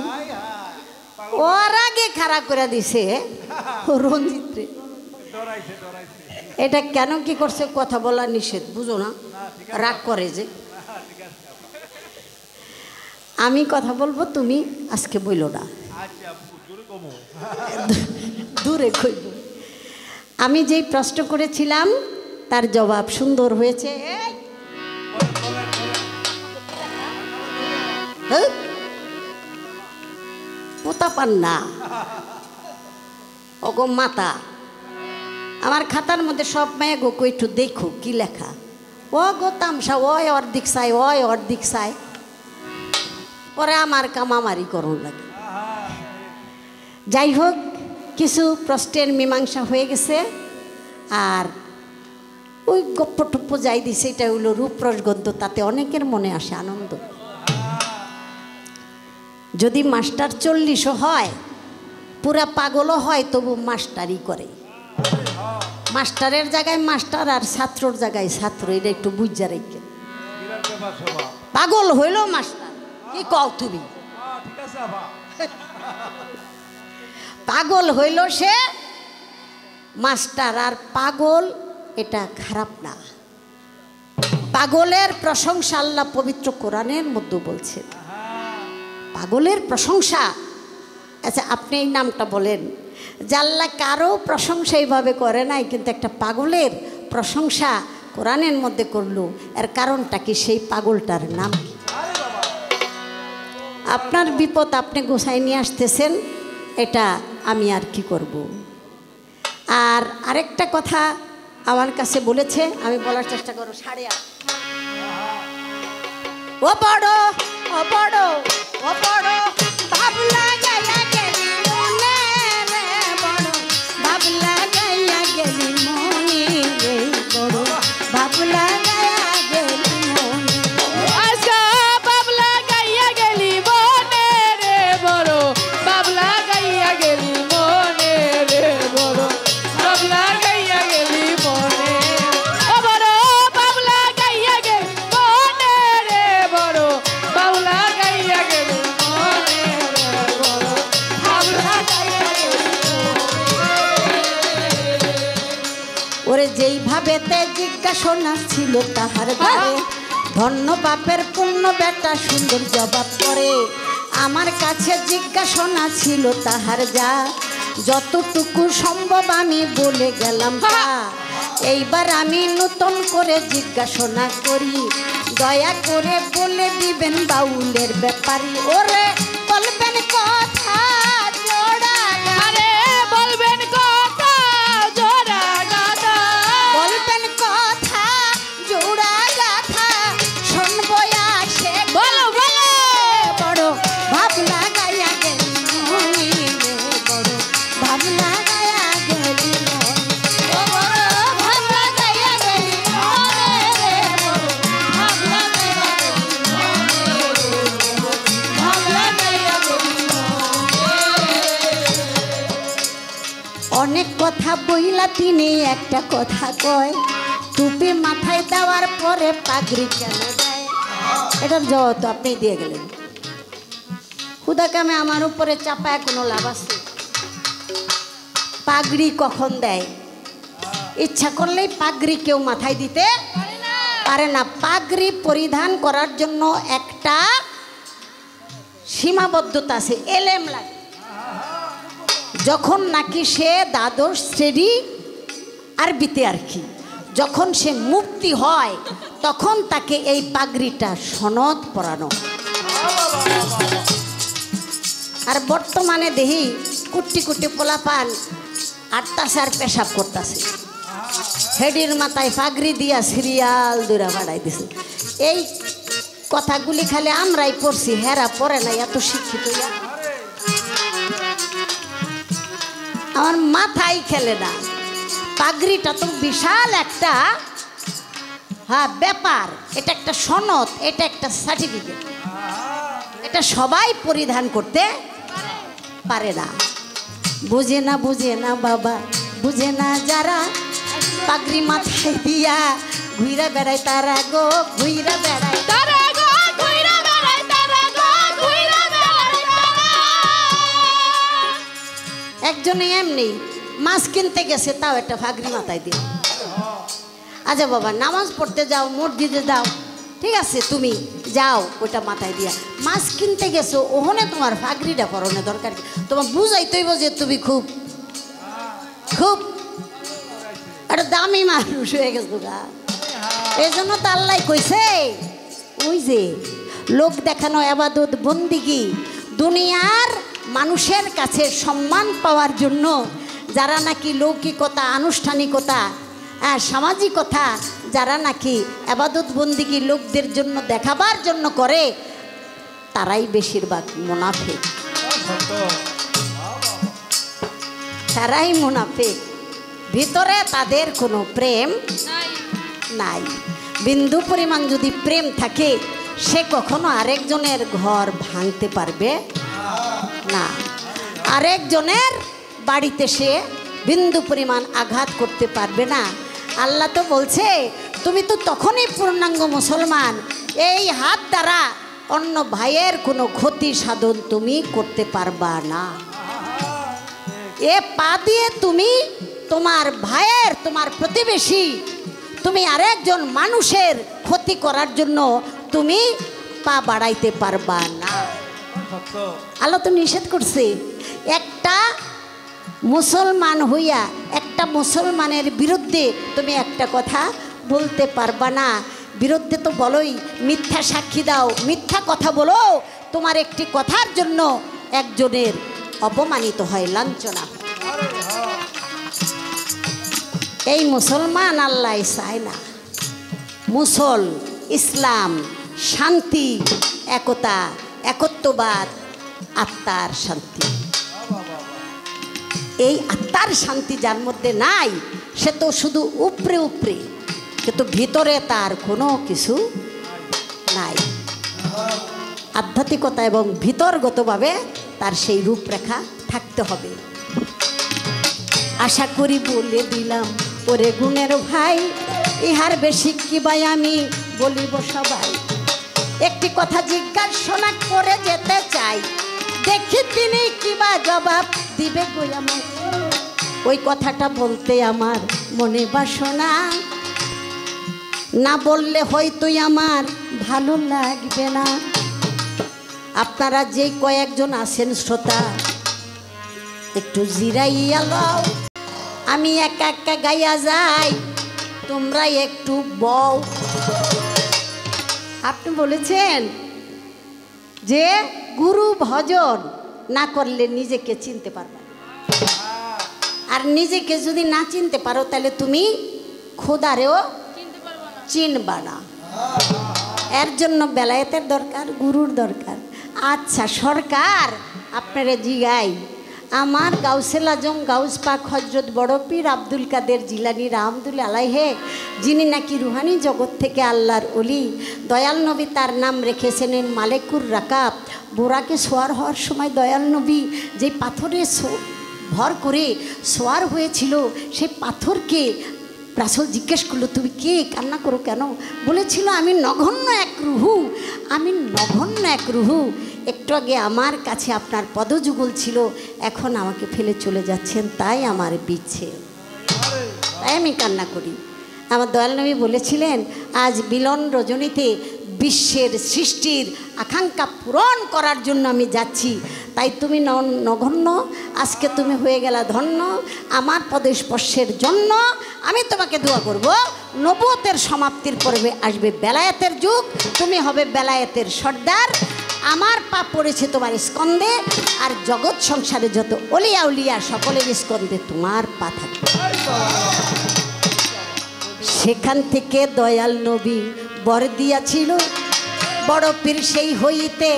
ওর আগে খারাপ করে দিছে রঞ্জিতরে। এটা কেন কি করছে কথা বলা নিষেধ, বুঝো না? রাগ করে যে আমি কথা বলবো, তুমি আজকে বইলো না, দূরে কইব। আমি যেই প্রশ্ন করেছিলাম তার জবাব সুন্দর হয়েছে। পোতা পান না ওগো মাতা, আমার খাতার মধ্যে সব মেয়ে গো একটু দেখো কি লেখা। ও গো তামসা, ওই অর্ধেক চাই, ওই অর্ধেক চাই, পরে আমার কামামারি করুন লাগে। যাই হোক, কিছু প্রশ্নের মীমাংসা হয়ে গেছে। আর ওই গপ্প টপ্প যাই দিছে, এটা হইল রূপরস গদ্য, তাতে অনেকের মনে আসে আনন্দ। যদি মাস্টার 40ও হয়, পুরা পাগলও হয়, তবু মাস্টারই করে। মাস্টারের জায়গায় মাস্টার আর ছাত্রর জায়গায় ছাত্র, এটা একটু বুঝা রেখে। পাগল হইল মাস্টার, কি কও তুমি? পাগল হইল সে মাস্টার, আর পাগল এটা খারাপ না। পাগলের প্রশংসা আল্লাহ পবিত্র কোরআনের মধ্যে বলছেন। পাগলের প্রশংসা। আচ্ছা, আপনি এই নামটা বলেন যে আল্লাহ কারো প্রশংসা এইভাবে করে নাই, কিন্তু একটা পাগলের প্রশংসা কোরআনের মধ্যে করলো। এর কারণটা কি? সেই পাগলটার নাম কি? আপনার বিপদ আপনি গোছায় নিয়ে আসতেছেন, এটা আমি আর কি করব। আর আরেকটা কথা আমার কাছে বলেছে, আমি বলার চেষ্টা করব। 8:30 ও বড়, ও বড়, ও বড় ভাবলা গাইয়া গেলি মনে রে, বড় ভাবলা গাইয়া গেলি মনে রে, বড় ভাবলা গাইয়া গেলি মনে। আজকা বাবলা গাইয়া গেলি মনে রে, বড় বাবলা গাইয়া গেলি মনে রে, বড় বাবলা গাইয়া গেলি মনে। ও বড় বাবলা গাইয়া গেলি মনে রে, বড় বাবলা গাইয়া গেলি মনে রে, বড় বাবলা গাইয়া গেলি ওরে যেইভাবেতে জিজ্ঞাসনা ছিল তাহার দ্বারে, ধন্য বাপের পূর্ণ বেটা সুন্দর জবাব করে। আমার কাছে জিজ্ঞাসনা ছিল তাহার যা, যতটুকু সম্ভব আমি বলে গেলাম তা। এইবার আমি নতুন করে জিজ্ঞাসনা করি, দয়া করে বলে দিবেন বাউলের ব্যাপারী। ওরে বলবেন কথা জোড়া, আরে বলবেন কথা জোড়া গাথা, বলবেন কথা জোড়া গাথা, শুনবো আসে বলো বলো। বড় ভাবলা গাইয়া গেলি মনি রে, বড় ভাবলা গাইয়া গেলি মনি। ও বড় ভাবলা গাইয়া গেলি মনি রে, বড় ভাবলা গাইয়া গেলি মনি রে, বড় ভাবলা তিনি একটা কথা কয়, টুপি মাথায় দেওয়ার পরে পাগড়ি কেন দেয়? এটার জবাব তো আপনি দিয়ে গেলেন। খুদা কামে আমার উপরে চাপায় কোনো লাভ আছে? পাগড়ি কখন দেয়? ইচ্ছা করলেই পাগড়ি কেউ মাথায় দিতে পারে না। পাগড়ি পরিধান করার জন্য একটা সীমাবদ্ধতা আছে, এলেম লাগে। যখন নাকি সে দ্বাদশ শ্রেণী আরবিতে আর কি, যখন সে মুক্তি হয় তখন তাকে এই পাগড়িটা সনদ পরানো। আর বর্তমানে দেখি কুটি কুটি পোলাপান আটটাছে আর পেশাব করতেছে, হেডির মাথায় পাগড়ি দিয়া সিরিয়াল দূরা বাড়াই দিছে। এই কথাগুলি খালি আমরাই পড়ছি, হেরা পড়ে না, এত শিক্ষিত। আমার মাথায় খেলে না। পাগড়িটা তো বিশাল একটা ব্যাপার, এটা একটা সনদ, এটা একটা সার্টিফিকেট, এটা সবাই পরিধান করতে পারে না। বুঝে না বুঝে না বাবা, বুঝে না যারা, পাগড়ি মাথায় দিয়া ঘুইরা বেড়ায় তারা গো, ঘুইরা বেড়ায় তারা গো, ঘুইরা বেড়ায় তারা গো, ঘুইরা বেড়ায় তারা। একজনে এমনি মাছ কিনতে গেছে, তাও একটা পাগড়ি মাথায় দিয়ে। আচ্ছা বাবা, নামাজ পড়তে যাও, মসজিদে যাও, ঠিক আছে, তুমি যাও ওটা মাথায় দিয়া। মাছ কিনতে গেছো, ওখানে তোমার পাগড়িটা পরনে দরকার কি? তোমার বুঝাইতেইব যে তুমি খুব খুব একটা দামি মানুষ হয়ে গেছো গা। এই জন্য তো আল্লাহ কইছে, ওই যে লোক দেখানো ইবাদত বন্দিগি, দুনিয়ার মানুষের কাছে সম্মান পাওয়ার জন্য যারা নাকি লৌকিকতা, আনুষ্ঠানিকতা, সামাজিকতা, যারা নাকি ইবাদত বন্দিগি লোকদের জন্য দেখাবার জন্য করে, তারাই বেশিরভাগ মুনাফিক। তারাই মুনাফিক, ভিতরে তাদের কোনো প্রেম নাই। বিন্দু পরিমাণ যদি প্রেম থাকে, সে কখনো আরেকজনের ঘর ভাঙতে পারবে না, আরেকজনের বাড়িতে সে বিন্দু পরিমাণ আঘাত করতে পারবে না। আল্লাহ তো বলছে, তুমি তো তখনই পূর্ণাঙ্গ মুসলমান, এই হাত দ্বারা অন্য ভাইয়ের কোনো ক্ষতি সাধন তুমি করতে পারবা না। এ পা দিয়ে তুমি তোমার ভাইয়ের, তোমার প্রতিবেশী, তুমি আরেকজন মানুষের ক্ষতি করার জন্য তুমি পা বাড়াইতে পারবা না। আল্লাহ তো নিষেধ করছে। একটা মুসলমান হইয়া একটা মুসলমানের বিরুদ্ধে তুমি একটা কথা বলতে পারবা না। বিরুদ্ধে তো বলোই, মিথ্যা সাক্ষী দাও, মিথ্যা কথা বলো, তোমার একটি কথার জন্য একজনের অপমানিত হয়, লাঞ্ছনা। এই মুসলমান আল্লাহ চায় না। মুসল, ইসলাম, শান্তি, একতা, একত্ববাদ, আত্মার শান্তি। এই আত্মার শান্তি যার মধ্যে নাই, সে তো শুধু উপরে উপরে, কিন্তু ভিতরে তার কোনো কিছু নাই। আধ্যাত্মিকতা এবং ভিতরগতভাবে তার সেই রূপরেখা থাকতে হবে। আশা করি বলে দিলাম ওরে গুণের ভাই, ইহার বেশি কি ভাই আমি বলিব সবাই। একটি কথা জিজ্ঞাসা করে যেতে চাই, দেখি তিনি কিবা জবাব দিবে গো আমায়। ওই কথাটা বলতে আমার মনে বাসনা, না বললে হয়তো আমার ভালো লাগবে না। আপনারা যে কয়েকজন আছেন শ্রোতা, একটু জিরাইয়া লও, আমি একা একা গাইয়া যাই, তোমরা একটু বও। আপনি বলেছেন যে গুরু ভজন না করলে নিজেকে চিনতে পারবে, আর নিজেকে যদি না চিনতে পারো তাহলে তুমি খোদারেও চিনবা না। এর জন্য বেলায়েতের দরকার, গুরুর দরকার। আচ্ছা সরকার, আপনারা জিগাই, আমার গাউসুল আজম গাউস পাক হজরত বড় পীর আব্দুল কাদের জিলানী রাহমাতুল্লাহ আলাইহি, যিনি নাকি রুহানি জগৎ থেকে আল্লাহর ওলি, দয়াল নবী তার নাম রেখেছেন মালেকুর রাকাব। বোরাকে সোয়ার হওয়ার সময় দয়াল নবী যে পাথরে ভর করে সোয়ার হয়েছিল সেই পাথরকে রাসূল জিজ্ঞেস করলো, তুমি কে, কান্না করো কেন? বলেছিল, আমি নগণ্য এক রুহু, আমি নগণ্য এক রুহু। একটু আগে আমার কাছে আপনার পদযুগল ছিল, এখন আমাকে ফেলে চলে যাচ্ছেন, তাই আমার বিচ্ছে, তাই আমি কান্না করি। আমার দয়াল নবী বলেছিলেন, আজ মিলন রজনীতে বিশ্বের সৃষ্টির আকাঙ্ক্ষা পূরণ করার জন্য আমি যাচ্ছি, তাই তুমি নগণ্য, আজকে তুমি হয়ে গেলা ধন্য। আমার পদে স্পর্শের জন্য আমি তোমাকে দোয়া করব। নবুয়তের সমাপ্তির পর্বে আসবে বেলায়েতের যুগ, তুমি হবে বেলায়েতের সর্দার। আমার পা পড়েছে তোমার স্কন্ধে, আর জগৎ সংসারে যত অলিয়া উলিয়া সকলের স্কন্ধে তোমার পা থাকবে। সেখান থেকে দয়াল নবী বর দিয়াছিল, বড় পীর সেই হইতে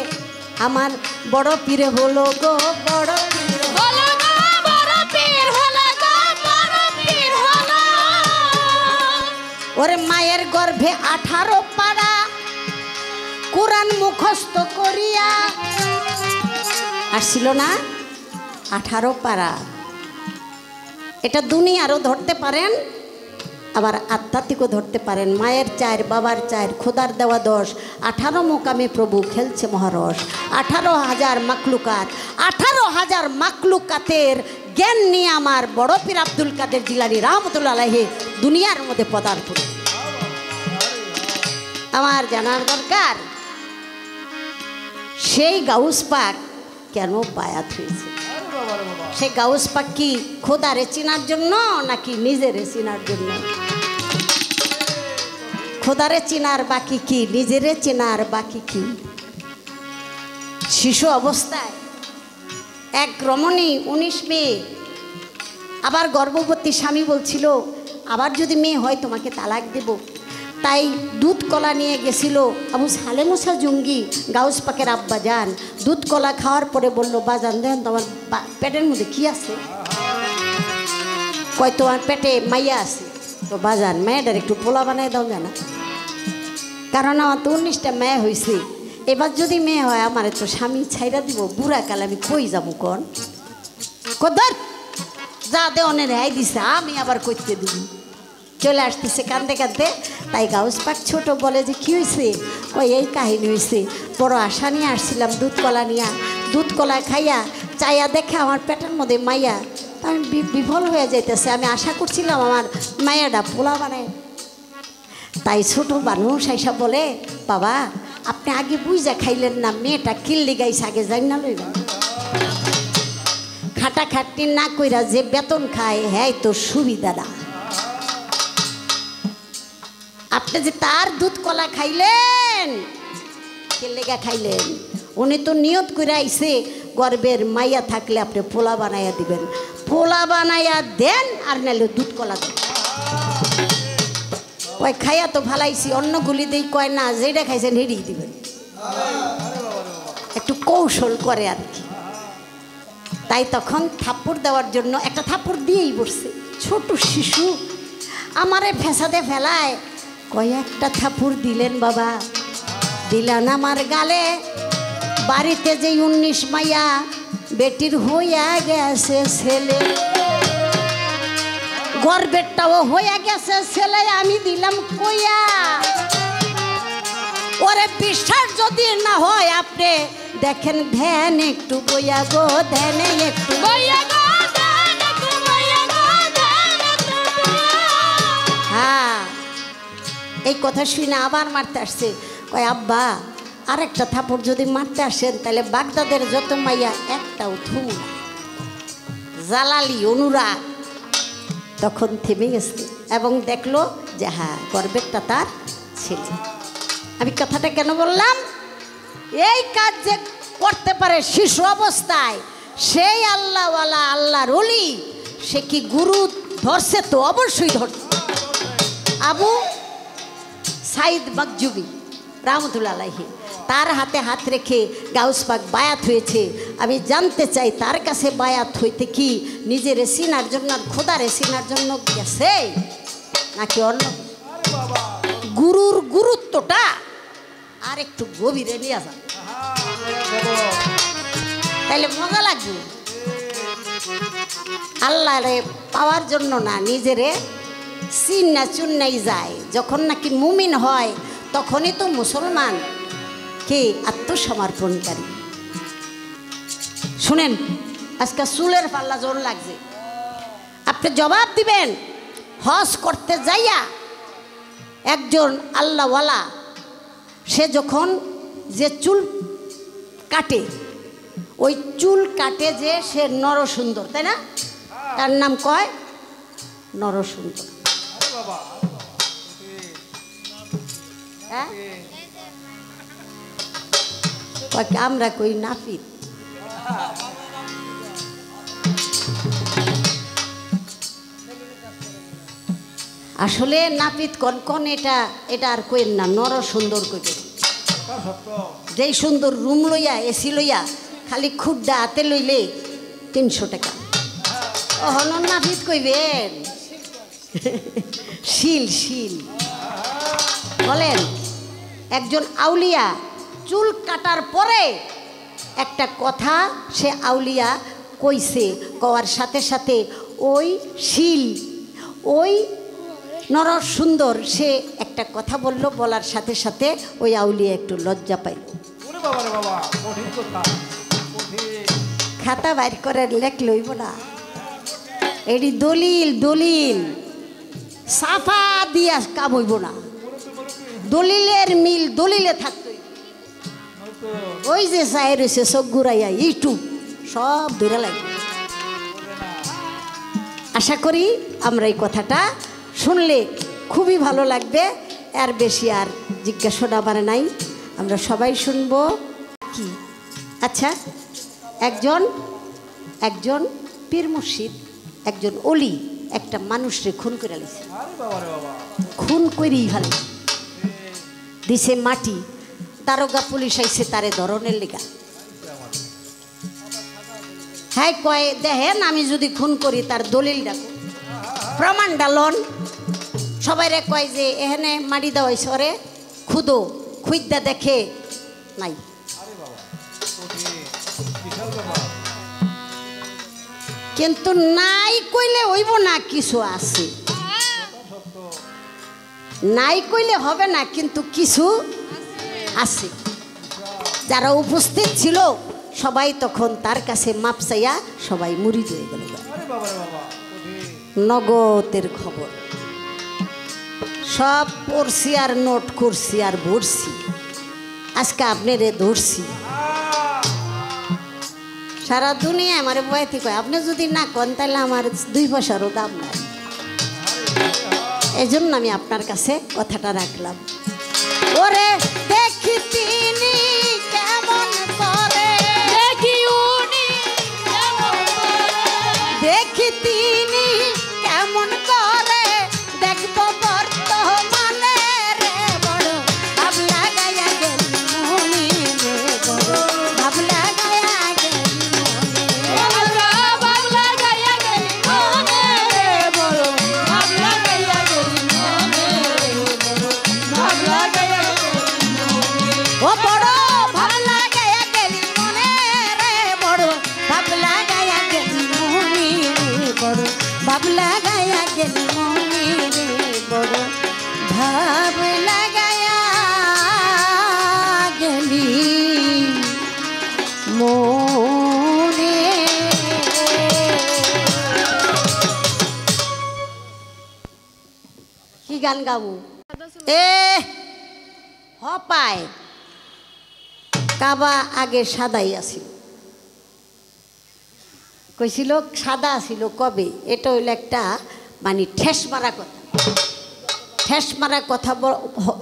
আমার বড় পীর হলো গো, বড় পীর হলো গো, বড় পীর হলো গো, বড় পীর হলো। ওরে মায়ের গর্ভে 18 পারা কোরআন মুখস্থ করিয়া আসছিল না, 18 পারা। এটা দুনিয়ারও ধরতে পারেন, আবার আধ্যাত্মিকও ধরতে পারেন। মায়ের 4, বাবার 4, খোদার দেওয়া 10, 18 মোকামে প্রভু খেলছে মহারস। 18,000 মাকলুকাত, 18,000 মাকলুকাতের জ্ঞান নিয়ে আমার বড় পীর আব্দুল কাদের জিলানী রহমতুল্লাহ আলাইহি দুনিয়ার মধ্যে পদার্পণ। আমার জানার দরকার সেই গাউস পাক কেন বায়াত হয়েছে। সেই গাউস পাক কি খোদারে চিনার জন্য নাকি নিজেরে চিনার জন্য? খোদারে চিনার বাকি কি, নিজেরে চিনার বাকি কি? শিশু অবস্থায় এক রমণী 19 মেয়ে, আবার গর্ভবতী স্বামী বলছিল, আবার যদি মেয়ে হয় তোমাকে তালাক দেব। তাই দুধ কলা নিয়ে গেছিল আবু সালে মুসা জঙ্গি, গাউস পাকের আব্বা যান। দুধ কলা খাওয়ার পরে বলল, বাজান দেখেন তোমার পেটের মধ্যে কি আছে? কয় তোমার পেটে মাইয়া আছে। তো বাজান মেয়েটার একটু পোলা বানাই দাও জানা, কারণ আমার তো 19টা মেয়ে হয়েছে, এবার যদি মেয়ে হয় আমার তো স্বামী ছাইরা দিব, বুড়া কাল আমি কই যাবো কন? কদর যা দে অনেক রেহাই দিছে, আমি আবার করতে দিব। চলে আসতেছে কাঁদতে কাঁদতে। তাই গাউস পাক ছোট বলে যে কী হয়েছে? ওই এই কাহিনী হয়েছে, বড় আশা নিয়ে আসছিলাম দুধ কলা নিয়ে, দুধ কলা খাইয়া চাইয়া দেখে আমার পেটের মধ্যে মাইয়া, আমি বিফল হয়ে যাইতেছে। আমি আশা করছিলাম আমার মায়াটা পোলা বানায়। তাই ছোট মানুষ আইসা বলে, বাবা আপনি আগে বুঝা খাইলেন না, মেয়েটা কিল্লি গাইছে আগে যাই না লইবা। খাটাখাটনি না কইরা যে বেতন খায়, হ্যাঁ তো সুবিধা না। আপনি যে তার দুধ কলা খাইলেন, কেলেগা খাইলেন? উনি তো নিয়ত করে আইছে গর্বের মাইয়া থাকলে আপনি পোলা বানাইয়া দিবেন। পোলা বানাইয়া দেন আর নাইলে দুধ কলা দেন। কয় খাইয়া তো ভালাইছি, অন্যগুলি দেই, কয় না যেটা খাইছেন হেরিয়ে দিবেন। একটু কৌশল করে আর কি। তাই তখন থাপ্পড় দেওয়ার জন্য একটা থাপ্পড় দিয়েই বসছে। ছোট শিশু আমারে ফেসাদে ফেলায়, কয়েকটা থাপ্পড় দিলেন বাবা, দিলেন আমার গালে। বাড়িতে যে 19 মাইয়া বেটির হইয়া গেছে ছেলে, গর্বেরটাও হইয়া গেছে ছেলে, আমি দিলাম কইয়া। ওরে বিশ্বাস যদি না হয় আপনি দেখেন, ধ্যান একটু বইয়া গো, ধ্যানে একটু বইয়া গো, হ্যাঁ। এই কথা শুনে আবার মারতে আসছে। কয় আব্বা আর একটা থাপড় যদি মারতে আসেন তাহলে বাগদাদের যত মাইয়া একটাও থুম জালালি অনুরাগ। তখন থেমে গেছে এবং দেখলো যে হ্যাঁ গর্বেরটা তার ছেলে। আমি কথাটা কেন বললাম? এই কাজ যে করতে পারে শিশু অবস্থায়, সেই আল্লাহওয়ালা আল্লাহর ওলি, সে কি গুরু ধরছে? তো অবশ্যই ধরছে। আবু সাইদ মাকজুবি রহমতুল্লাহ আলাইহি, তার হাতে হাত রেখে গাউস পাক বায়াত হয়েছে। আমি জানতে চাই তার কাছে বায়াত হইতে কি নিজের সিনার জন্য আর খোদার সিনার জন্য গেছে নাকি অন্য? গুরুর গুরুত্বটা আর একটু গভীরে নিয়ে আসা, তাইলে মজা লাগবে। আল্লাহরে পাওয়ার জন্য না, নিজেরে চিন্না চুন্নাই যায়। যখন নাকি মুমিন হয় তখনই তো মুসলমান কে আত্মসমর্পণকারী। শুনেন, আজকে চুলের পাল্লা জোর লাগছে, আপনি জবাব দিবেন। হজ করতে যাইয়া একজন আল্লাহওয়ালা সে যখন যে চুল কাটে, ওই চুল কাটে যে সে নরসুন্দর, তাই না? তার নাম কয় নরসুন্দর। হ্যাঁ, আমরা কই নাপিত। আসলে নাপিত কন এটা আর কইন না, নরসুন্দর কইবে। যেই সুন্দর রুম লইয়া এসি লইয়া খালি খুড্ডা হাতে লইলে 300 টাকা। অহন নাপিত কইবেন শিল শিল। বলেন, একজন আউলিয়া চুল কাটার পরে একটা কথা সে আউলিয়া কইছে, কওয়ার সাথে সাথে ওই শিল, ওই নরসুন্দর সে একটা কথা বলল, বলার সাথে সাথে ওই আউলিয়া একটু লজ্জা পাইল। খাতা বাইর করে লেখ লইব না, এটি দলিল দলিল সাফা দিয়া কাম হইব না। দলিলের মিল দলিলে থাকতো। ওই যে চাই রয়েছে চোখ ঘুরাইয়া ইউটিউব সব দূরে লাগবে। আশা করি আমরা এই কথাটা শুনলে খুবই ভালো লাগবে। আর বেশি আর জিজ্ঞাসা মানে নাই, আমরা সবাই শুনবো। কি আচ্ছা, একজন পীর মুর্শিদ, একজন অলি একটা মানুষরে খুন করে আলিছে, খুন করেই ভালো দিছে মাটি। দারোগা পুলিশ আইছে তারে ধরনের লিগা। হ্যাঁ কয়, দেখেন আমি যদি খুন করি তার দলিল ডাকো, প্রমাণ ডালন। সবাই রে কয় যে এখানে মাটি দেওয়া হয়েছে, ওরে খুদো, খুঁজদা দেখে নাই। কিন্তু নাই কইলে হইব না, কিছু আছে। নাই কইলে হবে না, কিন্তু কিছু আছে। যারা উপস্থিত ছিল সবাই তখন তার কাছে মাপ চাইয়া সবাই মুড়ি হয়ে গেল। নগদের খবর সব পড়ছি আর নোট করছি আর ভরছি। আজকে আপনারে ধরছি, সারা দুনিয়া আমার বয়াতি কয়, আপনি যদি না কন তাহলে আমার 2 পয়সারও দাম নাই। এই জন্য আমি আপনার কাছে কথাটা রাখলাম। ওরে দেখি তিনি কেমন করে, দেখি তিনি কেমন করে, দেখবো বর্তমানে রে বড় ভাবলা গায়া গেল মনে রে, বড় ভাবলা গায়া গেল বাবলা গাইয়া গেলি মনে রে, বড় বাবলা গাইয়া গেলি মনে রে, বাবলা গাইয়া ও বড় ভাবলা গায়া গেলি মনে রে, বড় ভাবলা গায়া গেলি মনে রে, বড় ভাবলা গায়া গেলি মনে রে, বড় ভাবলা গায়া গেলি মনে। কি গান গাবো? পায় কাবা আগে সাদাই আছিল, কইছিল সাদা আছিল কবে। এটা হইল একটা মানে ঠেস মারা কথা। ঠেস মারা কথা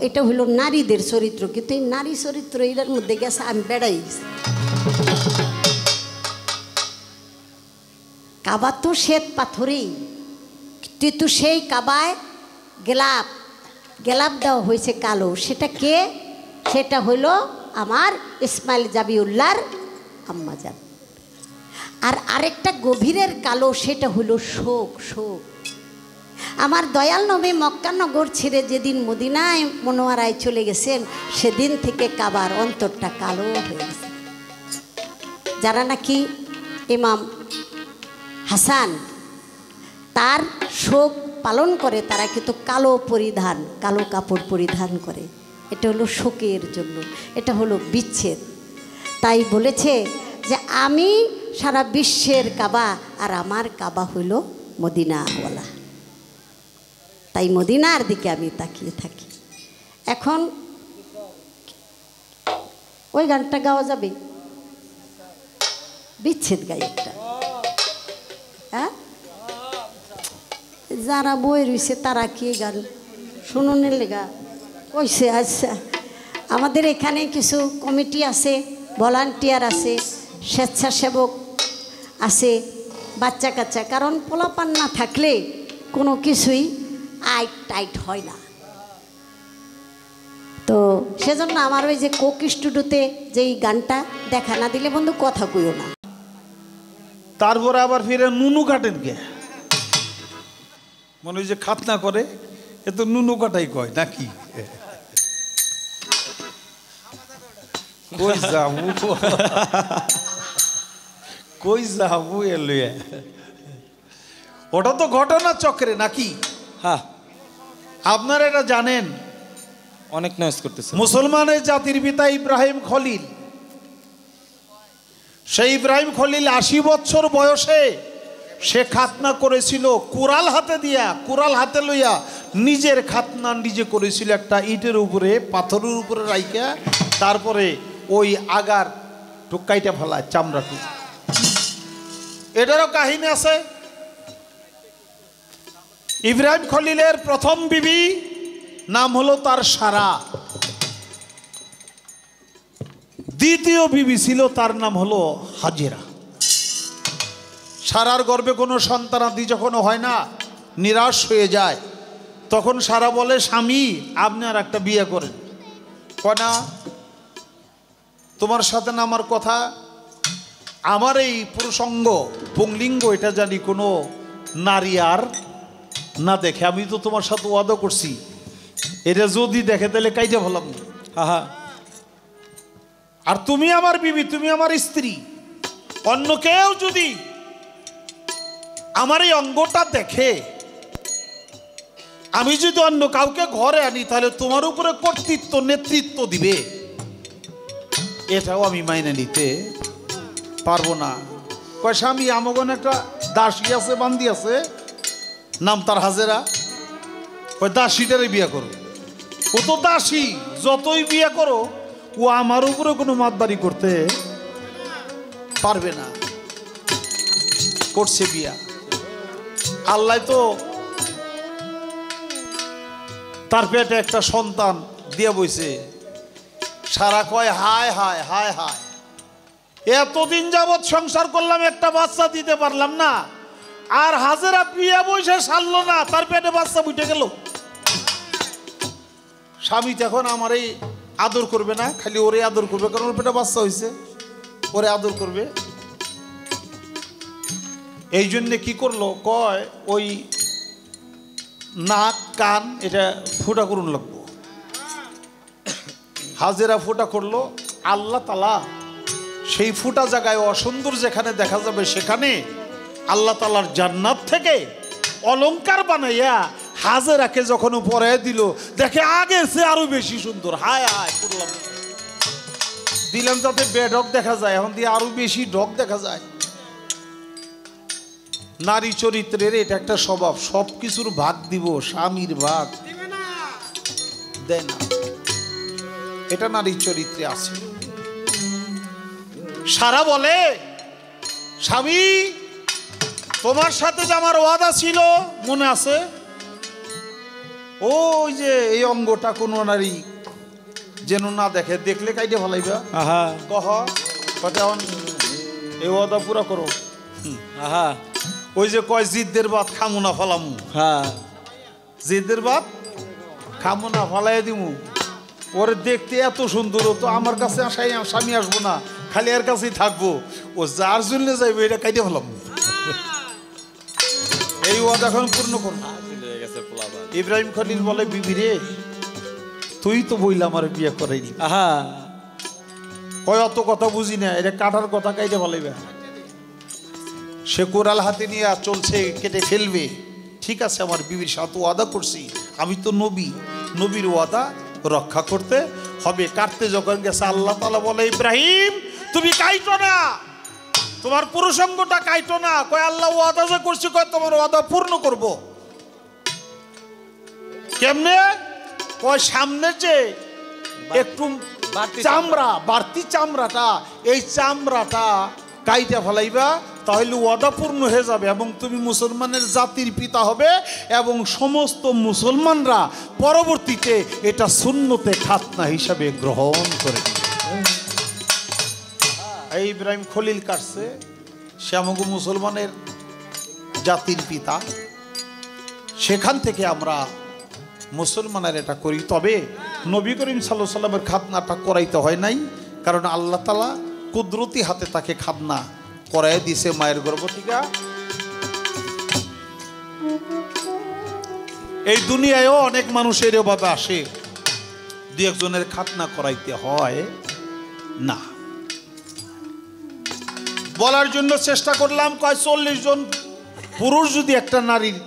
এটা হইল নারীদের চরিত্র, কিন্তু এই নারী চরিত্র এটার মধ্যে গেছে আমি বেড়াই গেছি। কাবা তো শ্বেত পাথরেই, কিন্তু সেই কাবায় গেলাপ দেওয়া হয়েছে কালো। সেটা কে? সেটা হইল আমার ইসমাইল জাবিউল্লাহর আম্মাজান। আর আরেকটা গভীরের কালো, সেটা হইল শোক। আমার দয়াল নবী মক্কা নগর ছেড়ে যেদিন মদিনায় মনোয়ারায় চলে গেছেন, সেদিন থেকে কাবার অন্তরটা কালো হয়ে গেছে। যারা নাকি ইমাম হাসান তার শোক পালন করে, তারা কিন্তু কালো পরিধান, কালো কাপড় পরিধান করে। এটা হলো শোকের জন্য, এটা হলো বিচ্ছেদ। তাই বলেছে যে আমি সারা বিশ্বের কাবা, আর আমার কাবা হইল মদিনাওয়ালা। তাই মদিনার দিকে আমি তাকিয়ে থাকি। এখন ওই গানটা গাওয়া যাবে, বিচ্ছেদ গাই একটা। হ্যাঁ, যারা বই রয়েছে তারা কি গান শুনুনের লেগা কইছে। আচ্ছা, আমাদের এখানে কিছু কমিটি আছে, ভলান্টিয়ার আছে, স্বেচ্ছাসেবক আছে, বাচ্চা কাচ্চা। কারণ পোলাপান না থাকলে কোনো কিছুই আইট টাইট হয় না। তো সেজন্য আমার ওই যে কোক স্টুডিওতে যেই গানটা দেখা না দিলে বন্ধু কথা কইও না। তারপরে আবার ফিরে নুনু কাটেন কে? মনে হয় যে খাতনা করে, এ তো নুনু কাটাই কয় নাকি? কই যাবো, কই যাবো এলে? ওটা তো ঘটনা চক্রে নাকি? হ্যাঁ, আপনারা এটা জানেন, অনেক নয়েজ করতেছে। মুসলমানের জাতির পিতা ইব্রাহিম খলিল, সেই ইব্রাহিম খলিল 80 বছর বয়সে সে খাতনা করেছিল কুরাল হাতে দিয়া, কুরাল হাতে লইয়া নিজের খাতনা নিজে করেছিল একটা ইটের উপরে, পাথরের উপরে রাইকা। তারপরে ওই আগার টুকাইটা ফেলায়, চামড়াটু। এটারও কাহিনী আছে। ইব্রাহিম খলিলের প্রথম বিবি নাম হলো তার সারা, দ্বিতীয় বিবি ছিল তার নাম হলো হাজেরা। সারার গর্ভে কোনো সন্তানাদি যখন হয় না, নিরাশ হয়ে যায়, তখন সারা বলে, স্বামী আপনি আর একটা বিয়ে করেন। কনা তোমার সাথে না আমার কথা, আমার এই পুরুষঙ্গ পুংলিঙ্গ এটা জানি কোনো নারী আর না দেখে। আমি তো তোমার সাথে ওয়াদা করছি, এটা যদি দেখে তাহলে কাইটা ভালাম। হ্যাঁ, আর তুমি আমার বিবি, তুমি আমার স্ত্রী, অন্য কেউ যদি আমার এই অঙ্গটা দেখে, আমি যদি অন্য কাউকে ঘরে আনি, তাহলে তোমার উপরে কর্তৃত্ব নেতৃত্ব দিবে, এটাও আমি মাইনে নিতে পারবো না। কয় স্বামী আমগন একটা দাসী আছে, বান্দি আছে, নাম তার হাজেরা, ওই দাসীটারে বিয়ে করো। ও তো দাসী, যতই বিয়ে করো ও আমার উপরে কোনো মাতবাড়ি করতে পারবে না। করছে বিয়া, আল্লাহ তো তার পেটে একটা সন্তান দিয়ে বইছে। সারা কয় হায় হায় হায় হায়, এতদিন যাবৎ সংসার করলাম, একটা বাচ্চা দিতে পারলাম না, আর হাজেরা বিয়া বসে সারলো না, তার পেটে বাচ্চা উঠে গেল। স্বামী তখন আমার এই আদর করবে না, খালি ওরে আদর করবে, কারণ ওর পেটে বাচ্চা হয়েছে, ওরে আদর করবে। এই জন্যে কি করলো, কয় ওই নাক কান এটা ফুটা করুন লাগবো। হাজেরা ফুটা করলো, আল্লাহ তালা সেই ফুটা জায়গায় অসুন্দর যেখানে দেখা যাবে, সেখানে আল্লাহ তালার জান্নাত থেকে অলংকার বানাইয়া হাজেরাকে যখন পরে দিল, দেখে আগে সে আরো বেশি সুন্দর। হায় হায় করলাম, দিলাম যাতে বেডক দেখা যায়, এখন দিয়ে আরো বেশি ডক দেখা যায়। নারী চরিত্রের এটা একটা স্বভাব, সবকিছুর ভাগ দিব, স্বামীর ভাগ দেয় না, এটা নারী চরিত্রে আছে। সারা বলে, স্বামী তোমার সাথে যে আমার ওয়াদা ছিল মনে আছে? ওই যে এই অঙ্গটা কোনো নারী যেন না দেখে, দেখলে কাইটে ভালাইবা। কহ এখন এই ওয়াদা পুরা করো। ওই যে কয় জিদ্দের বাদ খামু না ফালামু, জিদ্দের বাদ খামু না ফালাই দিমু। ওরে দেখতে এত সুন্দর, তো আমার কাছে স্বামী আসবো না, খালি এর কাছেই থাকবো, ও যার জন্য যাইবে এটা কাইটে ফেলাম। এই ওয়াদা এখন পূর্ণ করুন। ইব্রাহিম খলিল বলে, বিবি রে তুই তো বইলা আমার বিয়ে করাইনি। কয় অত কথা বুঝি না, এটা কাঠার কথা কাইটে ফেলাইবে। সে কোরাল হাতে নিয়ে চলছে, কেটে ফেলবে। ঠিক আছে, আমার বিবির সাথে ওয়াদা করছি, আমি তো নবী, নবীর ওয়াদা রক্ষা করতে হবে। কাটতে যখন গেছে আল্লাহ তাআলা বলে, ইব্রাহিম তুমি কাইটো না, তোমার পুরুষাঙ্গটা কাইটো না। কয় আল্লাহ ওয়াদা যে করছি, কয় তোমার ওয়াদা পূর্ণ করব। কেমনে? কয় সামনে যে একটু চামড়া, বাড়তি চামড়াটা, এই চামড়াটা কাইটা ফেলাইবা, তাহলে ওয়াদা পূর্ণ হয়ে যাবে এবং তুমি মুসলমানের জাতির পিতা হবে এবং সমস্ত মুসলমানরা পরবর্তীতে এটা সুন্নতে খাতনা হিসাবে গ্রহণ করে নেবে। এই ইব্রাহিম খলিল কাটছে, সে আমাকে মুসলমানের জাতির পিতা, সেখান থেকে আমরা মুসলমানের এটা করি। তবে নবী করিম সাল্লাল্লাহু আলাইহি সাল্লামের খাতনাটা করাইতে হয় নাই, কারণ আল্লাহ তাআলা কুদরতি হাতে তাকে খাতনা করাই দিছে মায়ের গর্ভ থেকে। এই দুনিয়ায়ও অনেক মানুষের এভাবে আসে, দু একজনের খাতনা করাইতে হয় না। বলার জন্য চেষ্টা করলাম, কয় 40 জন পুরুষ যদি একটা নারীর,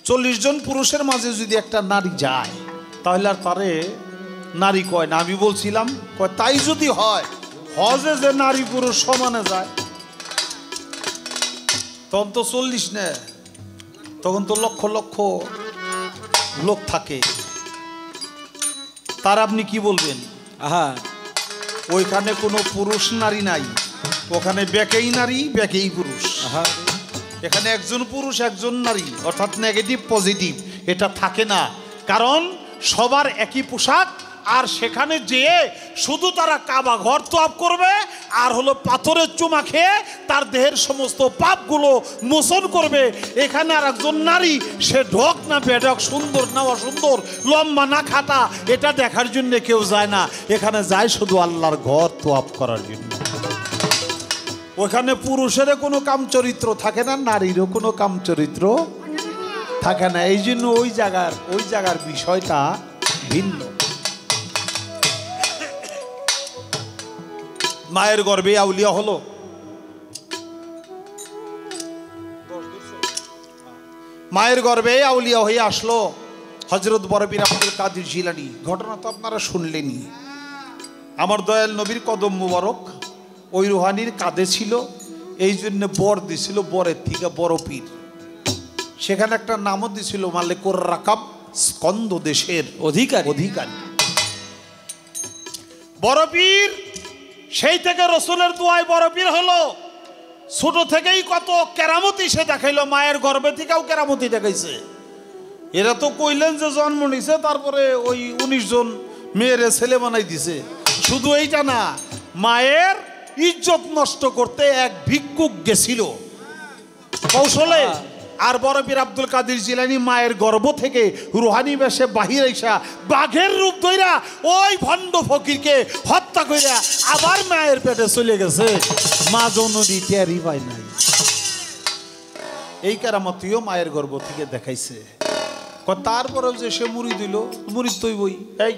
40 জন পুরুষের মাঝে যদি একটা নারী যায়, তাহলে আর তারে নারী কয় না। আমি বলছিলাম, কয় তাই যদি হয়, হজে যে নারী পুরুষ সমানে যায়, তখন তো 40 না, তখন তো লক্ষ লক্ষ লোক থাকে। তার আপনি কি বলবেন? আহা, ওইখানে কোনো পুরুষ নারী নাই, ওখানে বেকেই নারী বেকেই পুরুষ। আহা, এখানে একজন পুরুষ একজন নারী, অর্থাৎ নেগেটিভ পজিটিভ এটা থাকে না, কারণ সবার একই পোশাক। আর সেখানে যেয়ে শুধু তারা কাবা ঘর তোয়াফ করবে আর হলো পাথরের চুমা খেয়ে তার দেহের সমস্ত পাপগুলো মোচন করবে। এখানে আর একজন নারী, সে ঢোক না বেঢক, সুন্দর না অসুন্দর, লম্বা না খাটা, এটা দেখার জন্য কেউ যায় না। এখানে যায় শুধু আল্লাহর ঘর তোয়াফ করার জন্য। ওখানে পুরুষের কোনো কাম চরিত্র থাকে না, নারীরও কোনো কাম চরিত্র থাকে না। এই জন্য ওই জায়গার বিষয়টা ভিন্ন। মায়ের গর্ভে আউলিয়া হলো, মায়ের গর্ভে আউলিয়া হয়ে আসলো হযরত বরপীর আব্দুল কাদের জিলানী। ঘটনা তো আপনারা শুনলেনই। আমার দয়াল নবীর কদম মুবারক ওই রুহানির কাঁধে ছিল, এই জন্য বর দিছিল বরের থেকে বড় পীর। সেখানে একটা নামও দিছিল মালিকুর রাকাব, স্কন্দ দেশের অধিকারী। বড় পীর সেই থেকে রসুলের দোয়ায় বড় পীর হলো। ছোট থেকেই কত কেরামতি সে দেখাইলো, মায়ের গর্ভে থেকেও কেরামতি দেখাইছে। এরা তো কইলেন যে জন্ম নিছে, তারপরে ওই 19 জন মেয়েরে ছেলে বানাই দিছে। শুধু এইটা না, মায়ের ইজ্জত নষ্ট করতে এক ভিক্ষুক গেছিল কৌশলে। আর বড় পীর আব্দুল কাদের জিলানী মায়ের গর্ভ থেকে রুহানি বেশে বাহির আইসা বাঘের রূপ ধইরা ওই ভণ্ড ফকিরকে হত্যা কইরা আবার মায়ের পেটে চলে গেছে। মা জননী টেরই পায় নাই। এই কেরামতিও মায়ের গর্ভ থেকে দেখাইছে। তারপরেও যে সে মুরিদ হইল, মুরিদ তো হইবই, এই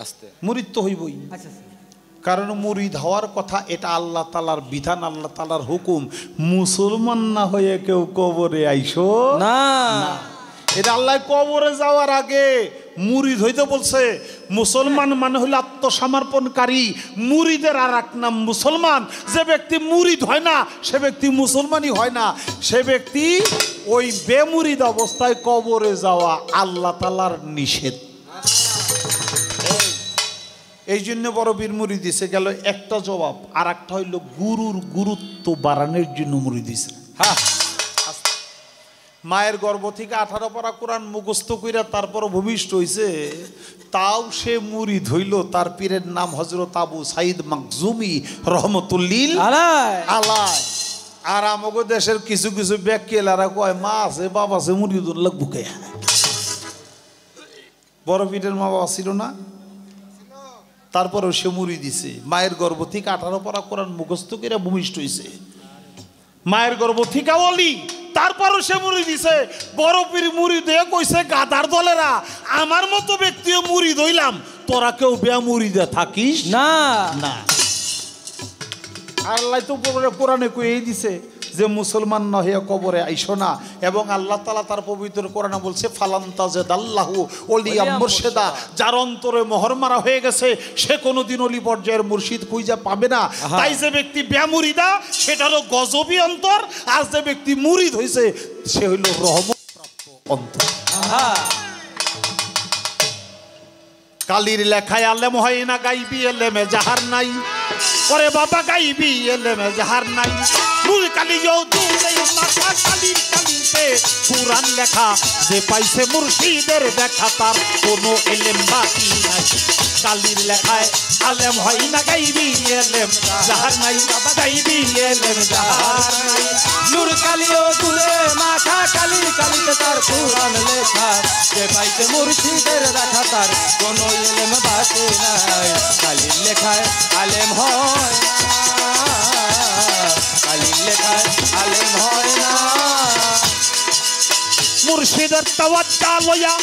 আস্তে মুরিদ তো হইবই। কারণ মুরিদ হওয়ার কথা, এটা আল্লাহ তাআলার বিধান, আল্লাহ তাআলার হুকুম। মুসলমান না হয়ে কেউ কবরে আইসো না, এটা আল্লাহ কবরে যাওয়ার আগে মুরিদ হইতে বলছে। মুসলমান মানে হইল আত্মসমর্পণকারী। মুরিদের আর এক নাম মুসলমান। যে ব্যক্তি মুরিদ হয় না সে ব্যক্তি মুসলমানই হয় না। সে ব্যক্তি ওই বেমুরিদ অবস্থায় কবরে যাওয়া আল্লাহ তাআলার নিষেধ। এই জন্য বড় বীর মুড়ি দিছে গেল একটা জবাব। আর একটা হইল গুরুর গুরুত্ব বাড়ানোর জন্য মুড়ি দিছে। হ্যাঁ, মায়ের গর্ভ থেকে 18 পারা কোরআন মুখস্থ কইরা তারপর ভূমিষ্ঠ হইছে, তাও সে মুরিদ হইল। তার পীরের নাম হযরত আবু সাইদ মাকজুমি রহমতুল্লিল আলাইহি। আর আমাগো দেশের কিছু কিছু ব্যাকেলারা কয় মা আছে বাবা আছে মুরিদ লাগবো কে? বড় পীরের মা বাবা ছিল না, তারপরেও সে মুড়ি দিছে। মায়ের গর্ভ থেকে 18 পারা কোরআন মুখস্থ করে ভূমিষ্ঠ হইছে। মায়ের গর্ভ থেকে বলি, তারপরও সে মুড়ি দিছে। বড় পীর মুড়ি দিয়ে কইছে, গাদার দলেরা, আমার মতো ব্যক্তিও মুড়ি দইলাম, তোরা কেউ বেমুড়িদে থাকিস না। না, আল্লাহ তো কোরআনে কইয়ে দিছে, যে মুসলমান নহে কবরে আইসো না। এবং আল্লাহ তাআলা তার পবিত্র কোরআনে বলছে ফালান্তাজেদাল্লাহু ওলিয়া মুর্শিদা, যার অন্তরে মোহর মারা হয়ে গেছে সে কোনোদিন অলি পর্যায়ের মুর্শিদ খুঁজে পাবে না। তাই যে ব্যক্তি বেমুরিদা সেটারও গজবী অন্তর, আর যে ব্যক্তি মুরিদ হয়েছে সে হইল রহমত প্রাপ্ত অন্তর। কালির লেখায় আলেম হয় না, গাইবি এলেমে যাহার নাই। ওরে বাবা গাইবি এলেমে যাহার নাই। নূর কালি মাথা কালির কালিতে কুরআন লেখা, যে পাইছে মুর্শিদের দেখা তার কোনো এলেম বাকি নাই। কালির লেখায় আলেম হয় না, গাইবি এলেম যাহার নাই। বাবা গাইবি এলেম যাহার নাই। নূর কালিও তুলে মাথা কালির কালিতে তার কুরআন লেখা, যে পাইছে মুর্শিদের দেখা তার কোনো এলেম বাকি নাই। কালির লেখায় আলেম হয় না, কালির লেখায় আলেম হয় না। মুর্শিদের তাওয়াজ্জা লইয়া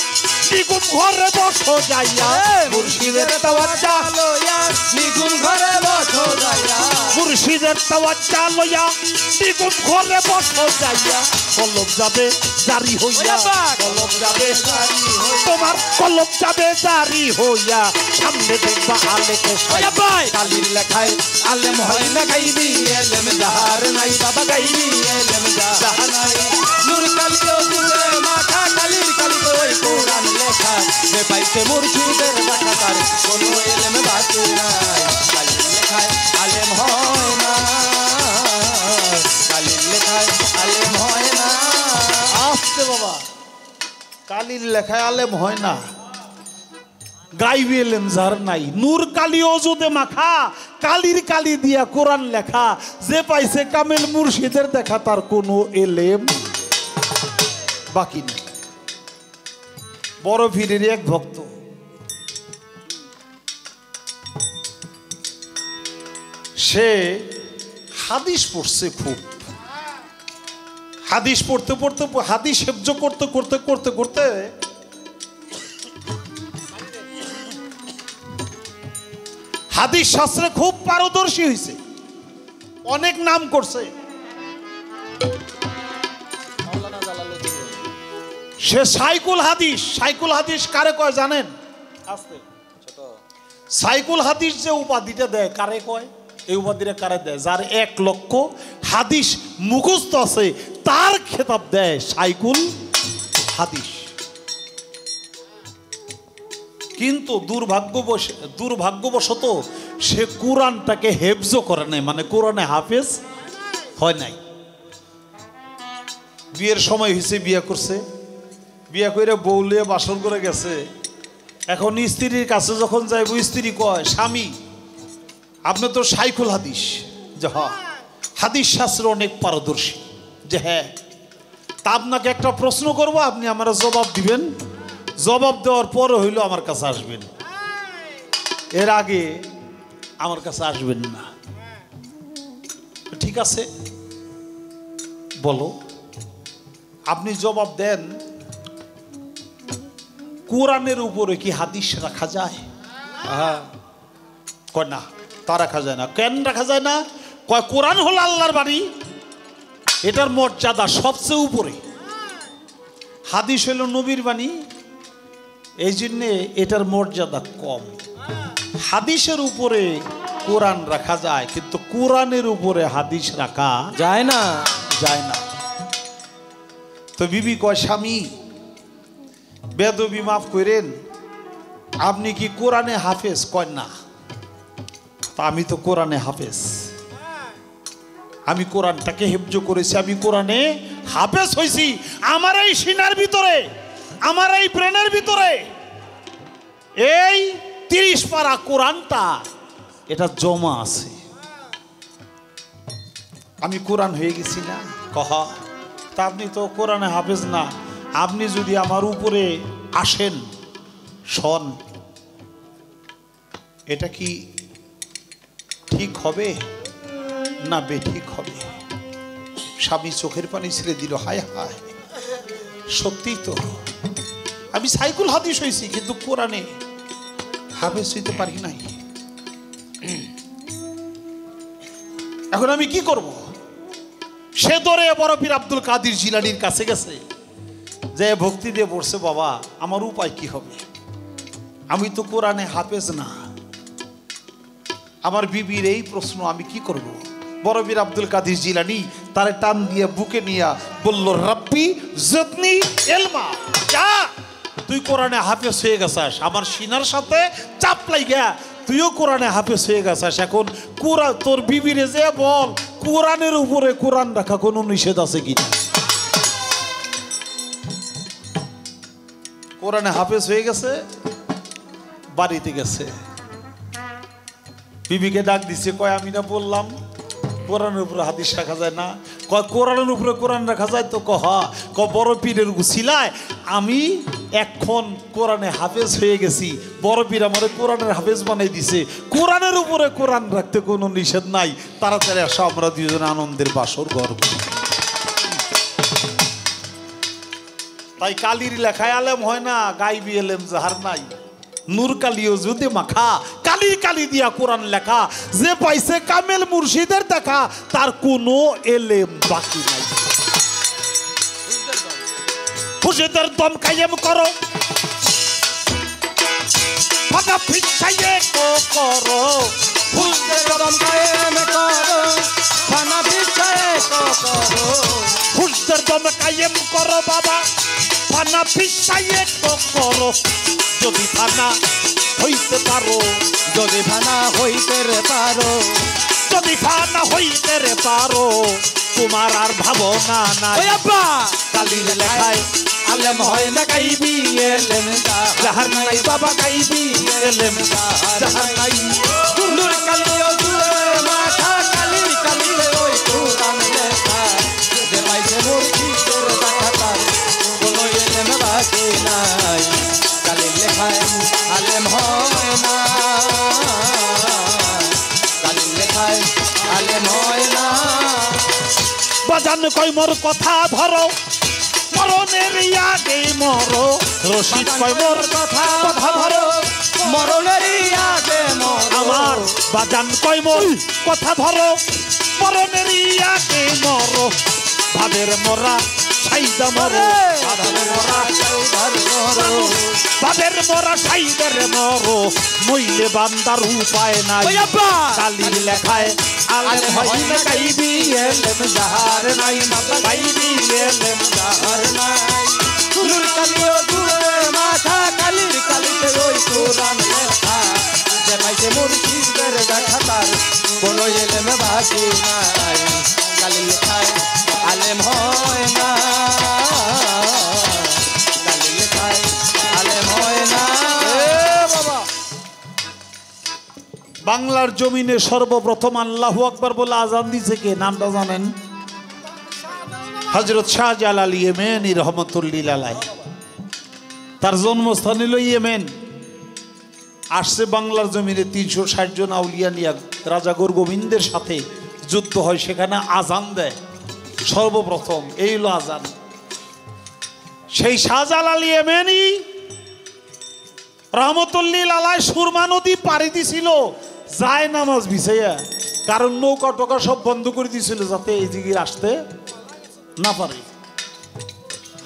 নিগুম ঘরে বসো যাইয়া। মুর্শিদের তাওয়াজ্জা লইয়া নিগুম ঘরে বসো যাইয়া। মুর্শিদের তাওয়াজ্জা লইয়া নিগুম ঘরে বসো যাইয়া। কলব যাবে জারি হইয়া, কলব যাবে জারি হইয়া, তোমার কলব যাবে জারি হইয়া। সামনে দেখবা আলেকে সাই। কালির লেখায় আলেম হয় না, গাইবি এলেম যাহার নাই। বাবা গাইবি এলেম যাহার নাই। নূর কালিও তুলে মাথা কালির কালিতে ওই কোরআন লেখা, যে পাইছে মুর্শিদের দেখা তার কোনো এলেম বাকি নাই। কালির লেখায় আলেম হয় না, কালির লেখায় আলেম হয় না। আসতে বাবা, কালির লেখায় আলেম হয় না, গাইবি এলেম যার নাই। নূর কালি অজুদে মাখা, কালির কালি দিয়া কোরআন লেখা, যে পাইছে কামেল মুর্শিদের দেখা তার কোনো এলেম বাকি নেই। বড় পীরের এক ভক্ত সে হাদিস পড়ছে, খুব হাদিস পড়তে পড়তে হাদিস হেফজ করতে করতে করতে করতে হাদিস শাস্ত্রে খুব পারদর্শী হয়েছে, অনেক নাম করছে। সে সাইকুল হাদিস। সাইকুল হাদিস কারে কয় জানেন? সাইকুল হাদিস যে উপাধিটা দেয় কারে কয়? এই উপাধিটা কারে দেয়? যার 1 লক্ষ হাদিস মুখস্থ আছে তার খেতাব দেয় সাইকুল হাদিস। কিন্তু দুর্ভাগ্যবশত সে কোরআনটাকে হেফজ করে নাই, মানে কোরআনে হাফেজ হয় নাই। বিয়ের সময় হয়েছে, বিয়ে করছে, বিয়ে করে বউলিয়ে বাসর করে গেছে। এখন স্ত্রীর কাছে যখন যাইব, স্ত্রী কয় স্বামী আপনি তো সাইকুল হাদিস, যে হ্যাঁ হাদিস শাস্ত্রে অনেক পারদর্শী, যে হ্যাঁ তা আপনাকে একটা প্রশ্ন করব, আপনি আমার জবাব দিবেন, জবাব দেওয়ার পরে হইল আমার কাছে আসবেন, এর আগে আমার কাছে আসবেন না। ঠিক আছে বলো, আপনি জবাব দেন, কোরআনের উপরে কি হাদিস রাখা যায়? কয় না, তা রাখা যায় না। কেন রাখা যায় না? কয় কোরআন হলো আল্লাহর বাণী, এটার মর্যাদা সবচেয়ে উপরে। হাদিস হলো নবীর বাণী, এই জন্যে এটার মর্যাদা কম। হাদিসের উপরে কোরআন রাখা যায়, কিন্তু কোরআনের উপরে হাদিস রাখা যায় না, যায় না। তো বিবি কয় স্বামী বেদবি মাফ করেন, আপনি কি কোরআনে হাফেজ? কয় না। তা আমি তো কোরআনে হাফেজ, আমি কোরআনটাকে হেফজ করেছি, আমি কোরআনে হাফেজ হয়েছি। আমার এই সিনার ভিতরে, আমার এই ব্রেনের ভিতরে এই 30 পারা কোরআনটা এটা জমা আছে। আমি কোরআন হয়ে গেছি না? কহ তা আপনি তো কোরআনে হাফেজ না, আপনি যদি আমার উপরে আসেন শোন, এটা কি ঠিক হবে না বেঠিক হবে? স্বামী চোখের পানি ছেড়ে দিল, হায় হায় সত্যিই তো আমি সাইকুল হাদিস হয়েছি, কিন্তু কোরআনে হাফেজ হইতে পারি নাই। এখন আমি কি করব? সে দরে বড় পীর আব্দুল কাদের জিলানীর কাছে গেছে, যে ভক্তি দিয়ে পড়ছে, বাবা আমার উপায় কি হবে, আমি তো কোরআনে হাফেজ না, আমার বিবির এই প্রশ্ন, আমি কি করব। বড় পীর আব্দুল কাদের জিলানী তারে টান দিয়ে বুকে নিয়ে বলল, রাব্বি জিদনি ইলমা, যা তুই কোরআনে হাফেজ হয়ে গেছাস, আমার সিনার সাথে চাপ লাগা তুইও কোরআনে হাফেজ হয়ে গেছাস, এখন কোরআন তোর বিবিরে যে বল কোরআনের উপরে কোরআন রাখা কোনো নিষেধ আছে কিনা। কোরআনে হাফেজ হয়ে গেছে, বাড়িতে গেছে, বিবিকে ডাক দিছে, কয় আমি না বললাম কোরআনের উপরে হাদিস রাখা যায় না, কয় কোরআনের উপরে কোরআন রাখা যায় তো, বড় পীরের উছিলায় আমি এখন কোরআনে হাফেজ হয়ে গেছি, বড় পীর আমার কোরআনের হাফেজ বানাই দিছে, কোরআনের উপরে কোরআন রাখতে কোনো নিষেধ নাই, তাড়াতাড়ি আসো আমরা দুজনে আনন্দের বাসর গর্ব। তাই কালির লেখায় আলেম হয় না, গাইবি এলেম যাহার নাই, নূর কালিও যদি মাখা, কালি কালি দিয়া কোরআন লেখা, যে পাইছে কামেল মুর্শিদের দেখা, তার কোনো এলেম বাকি নাই। খুশিদের দম কায়েম করো, ফাটা ফিচ্ছাইয়ে করো, খুশিদের দম কায়েম করো, ফানা পিছায়ে করো, খুশিদের দম কায়েম করো বাবা, ফানা ফিচ্ছাইয়ে করো, যদি ফানা হইতে পারো, যদি ফানা হইতে পারো, যদি ফানা হইতে পারো, তোমার আর ভাবনা নাই। ওই আব্বা কালির লেখায় আলেম হয় না গাইবি এলেম যাহার নাই বাবা, গাইবি এলেম যাহার নাই, নূর কালিও জুড়ে মাথা, কালির কালিতে ওই কোরআন লেখা, যে পাইছে মুর্শিদের দেখা, তার কোনো এলেম বাকি নাই। কালির লেখায় আলেম হয় না, কালির লেখায় আলেম হয় না। বাজান কই মোর কথা ধরো, মরণের আগে মরো, রশিদ কই মোর কথা ধরো, মরণের আগে মরো, আমার বাজান কই মোর কথা ধরো, মরণের আগে মরো, ভাবের মোরা সাইদা মরো, ভাবের মোরা বাবের মোরা সাইদের মরো, মইলে বান্দার উপায় নাই। কালির লেখায় আলেম হয় না গাইবি এলেম যাহার নাই, গাইবি এলেম যাহার নাই। নূর কালিও জুড়ে মাথা, কালির কালিতে ওই কোরআন লেখা, যে পাইছে মুর্শিদের দেখা, তার কোনো এলেম বাকি নাই। কালির লেখায় আলেম হয় না, কালির লেখায় আলেম হয় না। বাংলার জমিনে সর্বপ্রথম আল্লাহু আকবার বলে আজান দিছে কে, নামটা জানেন? হযরত শাহজালাল ইয়েমেনি রহমাতুল্লিল আলাইহ। তার জন্মস্থান হলো ইয়েমেন। আসছে বাংলার জমিনে ৩৬০ জন আউলিয়া নিয়া রাজা গোবিন্দের সাথে যুদ্ধ হয়, সেখানে আজান দেয় সর্বপ্রথম, এই হলো আজান। সেই শাহজালাল ইয়েমেনি রহমতুল্লিল আলাইহ সুরমা নদী পাড়ি দিছিল যায় নামাজ বিছাইয়া, কারণ নৌকা টোকা সব বন্ধ করে দিয়েছিল যাতে এই দিকে আসতে না পারে।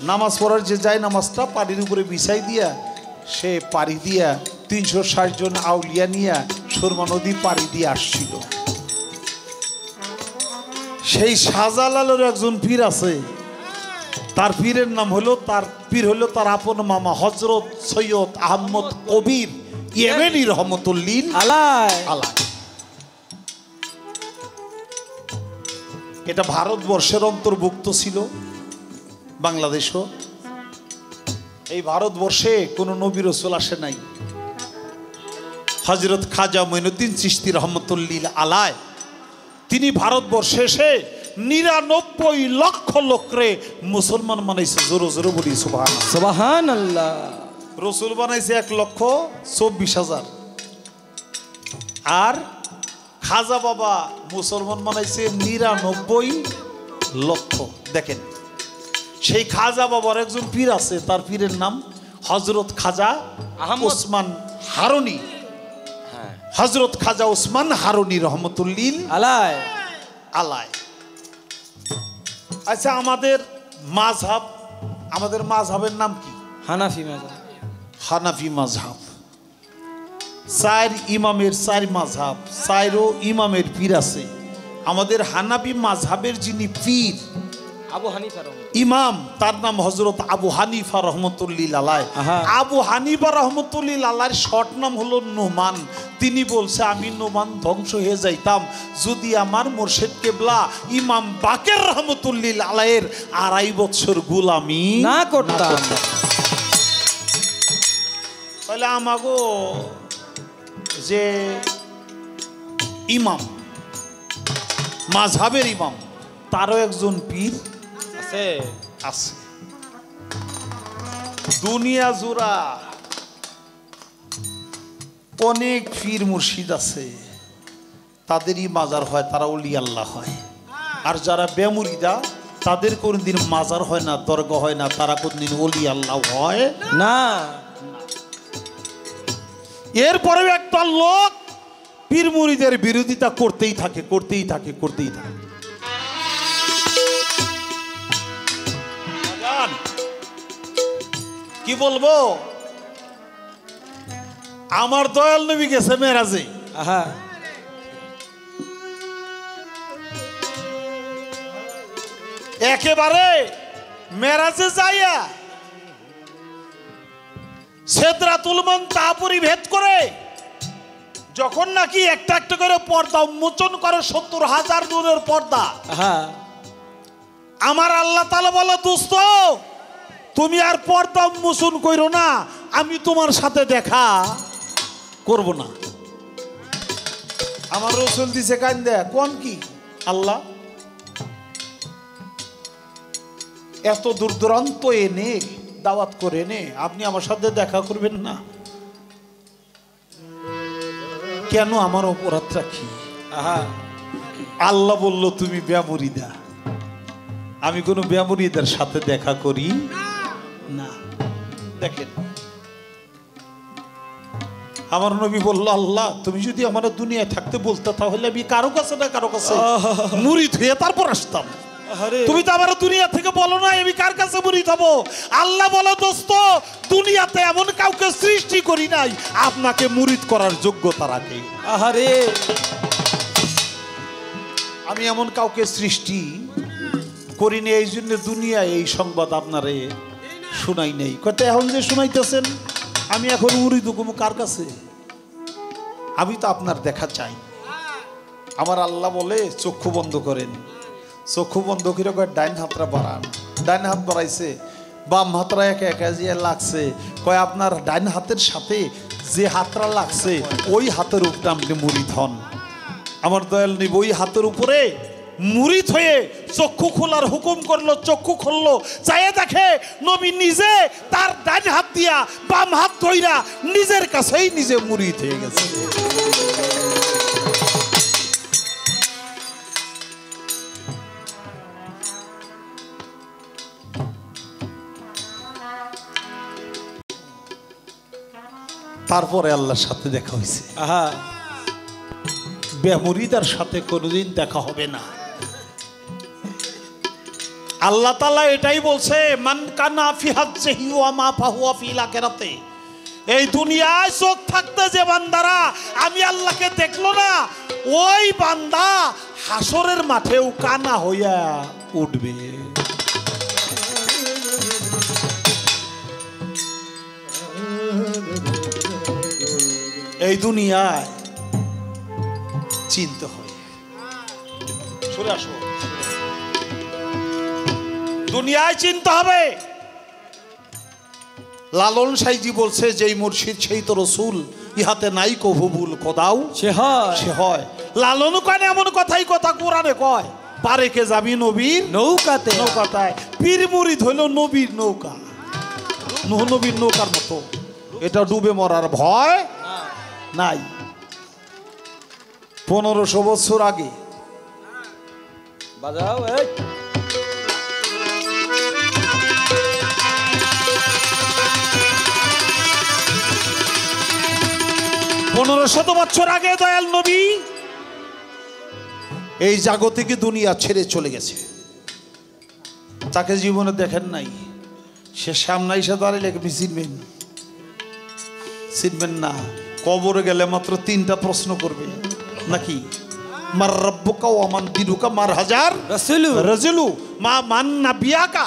নামাজ পড়ার যে যায় নামাজটা পাড়ির উপরে বিছাই দিয়া সে পাড়ি দিয়া ৩৬০ জন আউলিয়া নিয়া সুরমা নদী পাড়ি দিয়ে আসছিল। সেই শাহজালালের একজন পীর আছে, তার পীরের নাম হলো, তার পীর হলো তার আপন মামা হযরত সৈয়দ আহমদ কবির ইয়েমেনি রহমতুল্লিল আলাইহ। এটা ভারতবর্ষের অন্তর্ভুক্ত ছিল, বাংলাদেশও। এই ভারতবর্ষে কোনো নবী রাসূল আসে নাই। হযরত খাজা মঈনুদ্দিন চিশতি রহমতুল্লিল আলাইহ তিনি ভারতবর্ষে এসে ৯৯ লক্ষ লোকরে মুসলমান বানাইছে। জোরে জোরে বলি সুবহানাল্লাহ। সুবহানাল্লাহ। রসুল বানাইছে ১,২৪,০০০, আর খাজা বাবা মুসলমান বানাইছে ৯৯ লক্ষ। দেখেন, সেই খাজা বাবার একজন পীর আছে, তার পীরের নাম হযরত খাজা ওসমান হারুনি। হযরত খাজা ওসমান হারুনি রহমতুল্লিল আলাইহ আলাইহ। আচ্ছা, আমাদের মাযহাবের নাম কি? হানাফি মাযহাব। হানাফি মাযহাব। 4 ইমামের 4 মাযহাব, 4 ইমামের পীর আছে। আমাদের হানাফি মাযহাবের যিনি পীর আবু হানিফা ইমাম, তার নাম হযরত আবু হানিফা রহমতুল্লিল আলাইহ। আবু হানিফা রহমতুল্লিল আলাইহর শর্ট নাম হলো নোমান। তিনি বলছে, আমি নোমান ধ্বংস হয়ে যাইতাম যদি আমার মুর্শিদ কেবলা ইমাম বাকের রহমতুল্লিল আলাইহের 2.5 বছর গোলামি না করতাম। তাহলে আমাগো যে ইমাম, মাযহাবের ইমাম, তারও একজন পীর আছে। দুনিয়া জোড়া অনেক পীর মুর্শিদ আছে, তাদেরই মাজার হয়, তারা ওলি আল্লাহ হয়। আর যারা বেমুরিদা, তাদের কোনদিন মাজার হয় না, দরগা হয় না, তারা কোনদিন ওলি আল্লাহ হয় না। এরপরেও একটা লোক পীর মুরিদের বিরোধিতা করতেই থাকে। কি বলবো, আমার দয়াল নবী গেছে মেরাজে। একেবারে মেরাজে যাইয়া সিদরাতুল মুনতাহা পরিভেদ করে যখন নাকি একটা একটা করে পর্দা উন্মোচন করে, 70,000 দূরের পর্দা, আমার আল্লাহ তাআলা বলে, দোস্ত তুমি আর পর্দা উন্মোচন করো না, আমি তোমার সাথে দেখা করব না। আমার রাসূল দিছে কান্দে, কোন কি আল্লাহ এত দূর দূরান্ত এনে দাওয়াত করে এনে আপনি আমার সাথে দেখা করবেন না? কেন আমার অপরাধটা কি? আল্লাহ বলল, তুমি বেমুরিদা, আমি কোনো বেমুরিদের সাথে দেখা করি না। দেখেন, আমার নবী বলল, আল্লাহ তুমি যদি আমার দুনিয়ায় থাকতে বলতে, তাহলে আমি কারো কাছে না কারো কাছে মুরিদ হয়ে তারপর আসতাম। তুমি তো আমার দুনিয়া থেকে বলো না আমি কার কাছে মুরিদ হব। আল্লাহ বলে, দোস্ত দুনিয়াতে এমন কাউকে সৃষ্টি করি নাই আপনাকে মুরিদ করার যোগ্যতা রাখে। আহারে, আমি এমন কাউকে সৃষ্টি করিনি, এই জন্য দুনিয়ায় এই সংবাদ আপনারে শোনাই নেই। কত এখন যে শোনাইতেছেন, আমি এখন মুরিদ হুকুম কার কাছে? আমি তো আপনার দেখা চাই। আমার আল্লাহ বলে, চক্ষু বন্ধ করেন। চক্ষু বন্ধ করে ডাইন হাতটা বাড়ান। ডাইন হাত বাড়াইছে, বাম হাতটা একা একা যে লাগছে, কয় আপনার ডাইন হাতের সাথে যে হাতটা লাগছে ওই হাতের উপরে আপনি মুরিদ হন। আমার দয়াল নবী ওই হাতের উপরে মুরিদ হয়ে চক্ষু খোলার হুকুম করলো। চক্ষু খুললো, চাইয়ে দেখে নবী নিজে তার ডাইন হাত দিয়া বাম হাত ধইরা নিজের কাছেই নিজে মুরিদ হয়ে গেছে। তারপরে আল্লাহর সাথে দেখা হয়েছে। বেমুরিদার সাথে কোনোদিন দেখা হবে না। আল্লাহ তাআলা এটাই বলছে, মান কানা ফি হাজ্জিহি ওয়া মা ফাহুয়া ফিল আখিরাতে। এই দুনিয়ায় চোখ থাকতে যে বান্দারা আমি আল্লাহকে দেখলো না, ওই বান্দা হাসরের মাঠেও কানা হইয়া উঠবে। এই দুনিয়ায় চিনতে হয়। সরে আসো, দুনিয়ায় চিনতে হবে। লালন সাইজি বলছে, যেই মুর্শিদ সেই তো রসুল, ইহাতে নাই কভু ভুল কোদাও সে হয়। লালন কেন এমন কথাই কথা কোরআনে কয়, পারে কে যাবি নবীর নৌকাতে। নৌকাতায় পীর মুরিদ হইল নবীর নৌকা, নবীর নৌকার মতো। এটা ডুবে মরার ভয় নাই। 1500 বছর আগে বাজাও 1500 বছর আগে দয়াল নবী এই জাগতিক দুনিয়া ছেড়ে চলে গেছে। তাকে জীবনে দেখেন নাই, সে সামনে এসে দাঁড়াইলে আপনি চিনবেন? চিনবেন না। কবরে গেলে মাত্র 3টা প্রশ্ন করবে নাকি? মার রব্বুকা ওয়া মান দিনুকা মার হাজার রাজুলু মা মান নাবিয়াকা।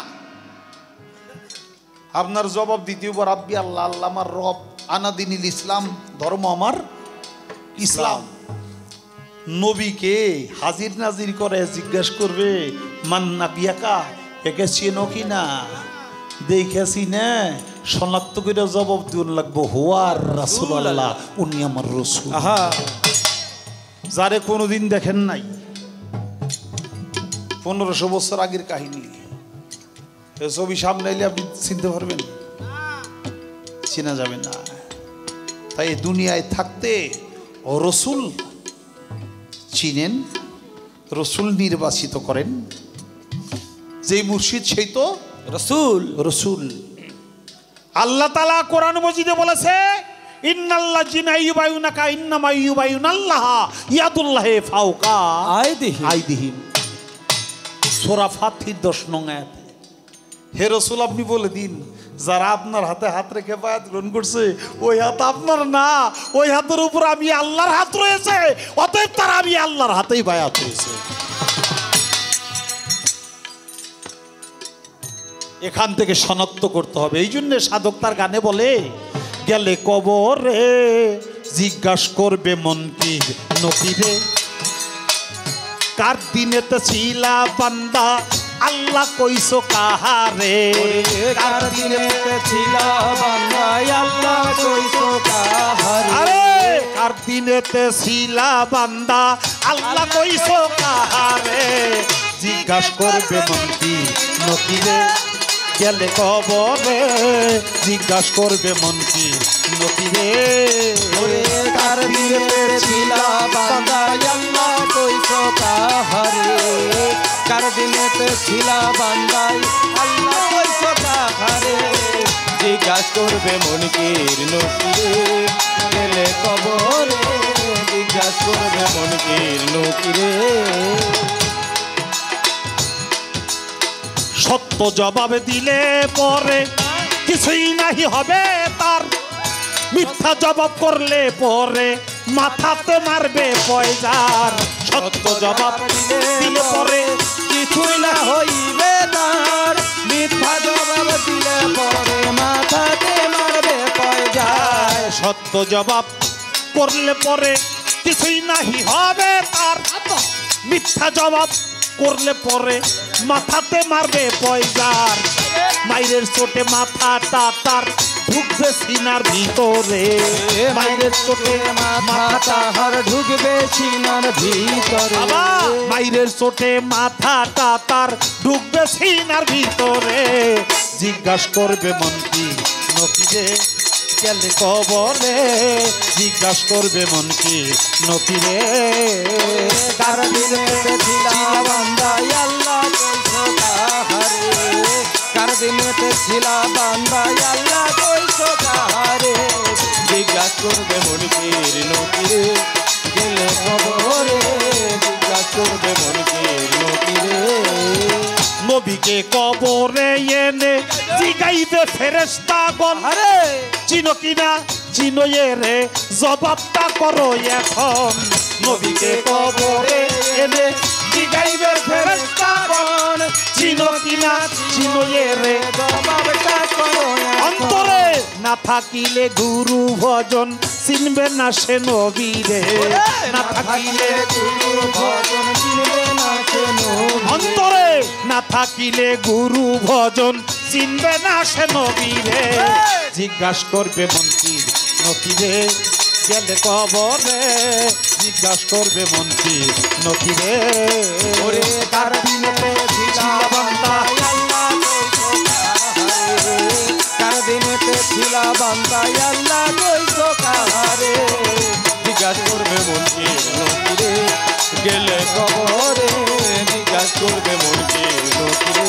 আপনার জবাব দ্বিতীয়বার রাব্বি আল্লাহ, আল্লাহ আমার রব, আনা দিনিল ইসলাম, ধর্ম আমার ইসলাম। নবীকে হাজির নাজির করে জিজ্ঞাসা করবে মান নাবিয়াকা, একে চেনো কি না, দেখেছি না, শনাক্ত করে জবাব দিন লাগবো হুয়ার রাসূলুল্লাহ, উনি আমার রাসূল। যারে কোনোদিন দেখেন নাই, 1500 বছর আগের কাহিনী, এ ছবি সামনে এলে আপনি চিনতে পারবেন? চেনা যাবে না। তাই দুনিয়ায় থাকতে রসুল চিনেন, রসুল নির্বাচিত করেন, যেই মুর্শিদ সেই তো রসুল। রসুল। আল্লাহ তাআলা কোরআন মজিদে বলেছে ইন্নাল্লাযিনা ইউবাইউনাকা ইন্নামা ইউবাইউনাল্লাহ ইয়াদুল্লাহি ফাওকা আইদিহিম। সূরা ফাতির 10 নং আয়াত। হে রাসূল, আপনি বলে দিন, যারা আপনার হাতে হাত রেখে বায়াত গ্রহণ করছে, ওই হাত আপনার না, ওই হাতের উপর আমি আল্লাহর হাত রয়েছে, অতএব তারা আমি আল্লাহর হাতেই বায়াত হয়েছে। এখান থেকে শনাক্ত করতে হবে। এই জন্য সাধক তার গানে বলে, গেলে কবরে জিজ্ঞাসা করবে মন কি নকিরে, কার দিনেতে ছিলা বান্দা আল্লাহ কইছো কাহারে, কার দিনেতে ছিলা বান্দা আল্লাহ কইছো কাহারে। আরে কার দিনেতে ছিলা বান্দা আল্লাহ কইছো কাহারে, জিজ্ঞাসা করবে মন কি নকিরে, গেলে কবরে জিজ্ঞাসা করবে মন কি নকিরে, কার দিনেতে ছিলা বান্দা আল্লাহ কইছো কাহারে, কার দিনেতে ছিলা বান্দা আল্লাহ কইছো কাহারে, জিজ্ঞাসা করবে মনকির নকিরে, গেলে কবরে জিজ্ঞাসা করবে মনকির নকিরে। সত্য জবাব দিলে পরে কিছুই নাহি হবে তার, মিথ্যা জবাব করলে পরে মাথাতে মারবে পয়জার। সত্য জবাব দিলে পরে কিছুই না হইবে তার, মিথ্যা জবাব দিলে পরে মাথাতে মারবে পয়জার। সত্য জবাব করলে পরে কিছুই নাহি হবে তার, মিথ্যা জবাব করলে পরে মাথাতে মারবে পয়জার। মাইরের চোটে মাথাটা তার ঢুকবে সিনার ভিতরে, মাইরের চোটে মাথাটা হার ঢুকবে সিনার ভিতরে, মাইরের চোটে মাথাটা তার ঢুকবে সিনার ভিতরে, জিজ্ঞাসা করবে মন কি নকিরে, গেলে কবরে জিজ্ঞাসা করবে মন কি নকিরে, কার দিনেতে ছিলা বান্দা আল্লাহ কইছো কাহারে, কার দিনেতে ছিলা বান্দা আল্লাহ কইছো কাহারে, জিজ্ঞাসা করবে মনকির নকিরে, গেলে কবরে জিজ্ঞাসা করবে মনকির নকিরে। নবীকে কবরে এনে জিগাইবে ফেরেশতাগণ, আরে চিনো কিনা চিনো রে জবাবটা করো এখন। নবীকে কবরে এনে জিগাইবে ফেরেশতাগণ, চিনো কিনা চিনো রে জবাবটা করো অন্তরে না থাকিলে গুরু ভজন চিনবে না সে নবীরে, না থাকিলে গুরু ভজন চিনবে না সে নবী, অন্তরে না থাকিলে গুরু ভজন চিনবে না সে নবীরে, জিজ্ঞাসা করবে মন কি নকিরে, গেলে কবরে জিজ্ঞাসা করবে মন কি নকিরে, ওরে কার দিনেতে ছিলা বান্দা আল্লাহ কইছো কাহারে, কার দিনেতে ছিলা বান্দা আল্লাহ কইছো কাহারে, জিজ্ঞাসা করবে মনকির নকিরে, গেলে কবরে জিজ্ঞাসা করবে মনকির নকিরে।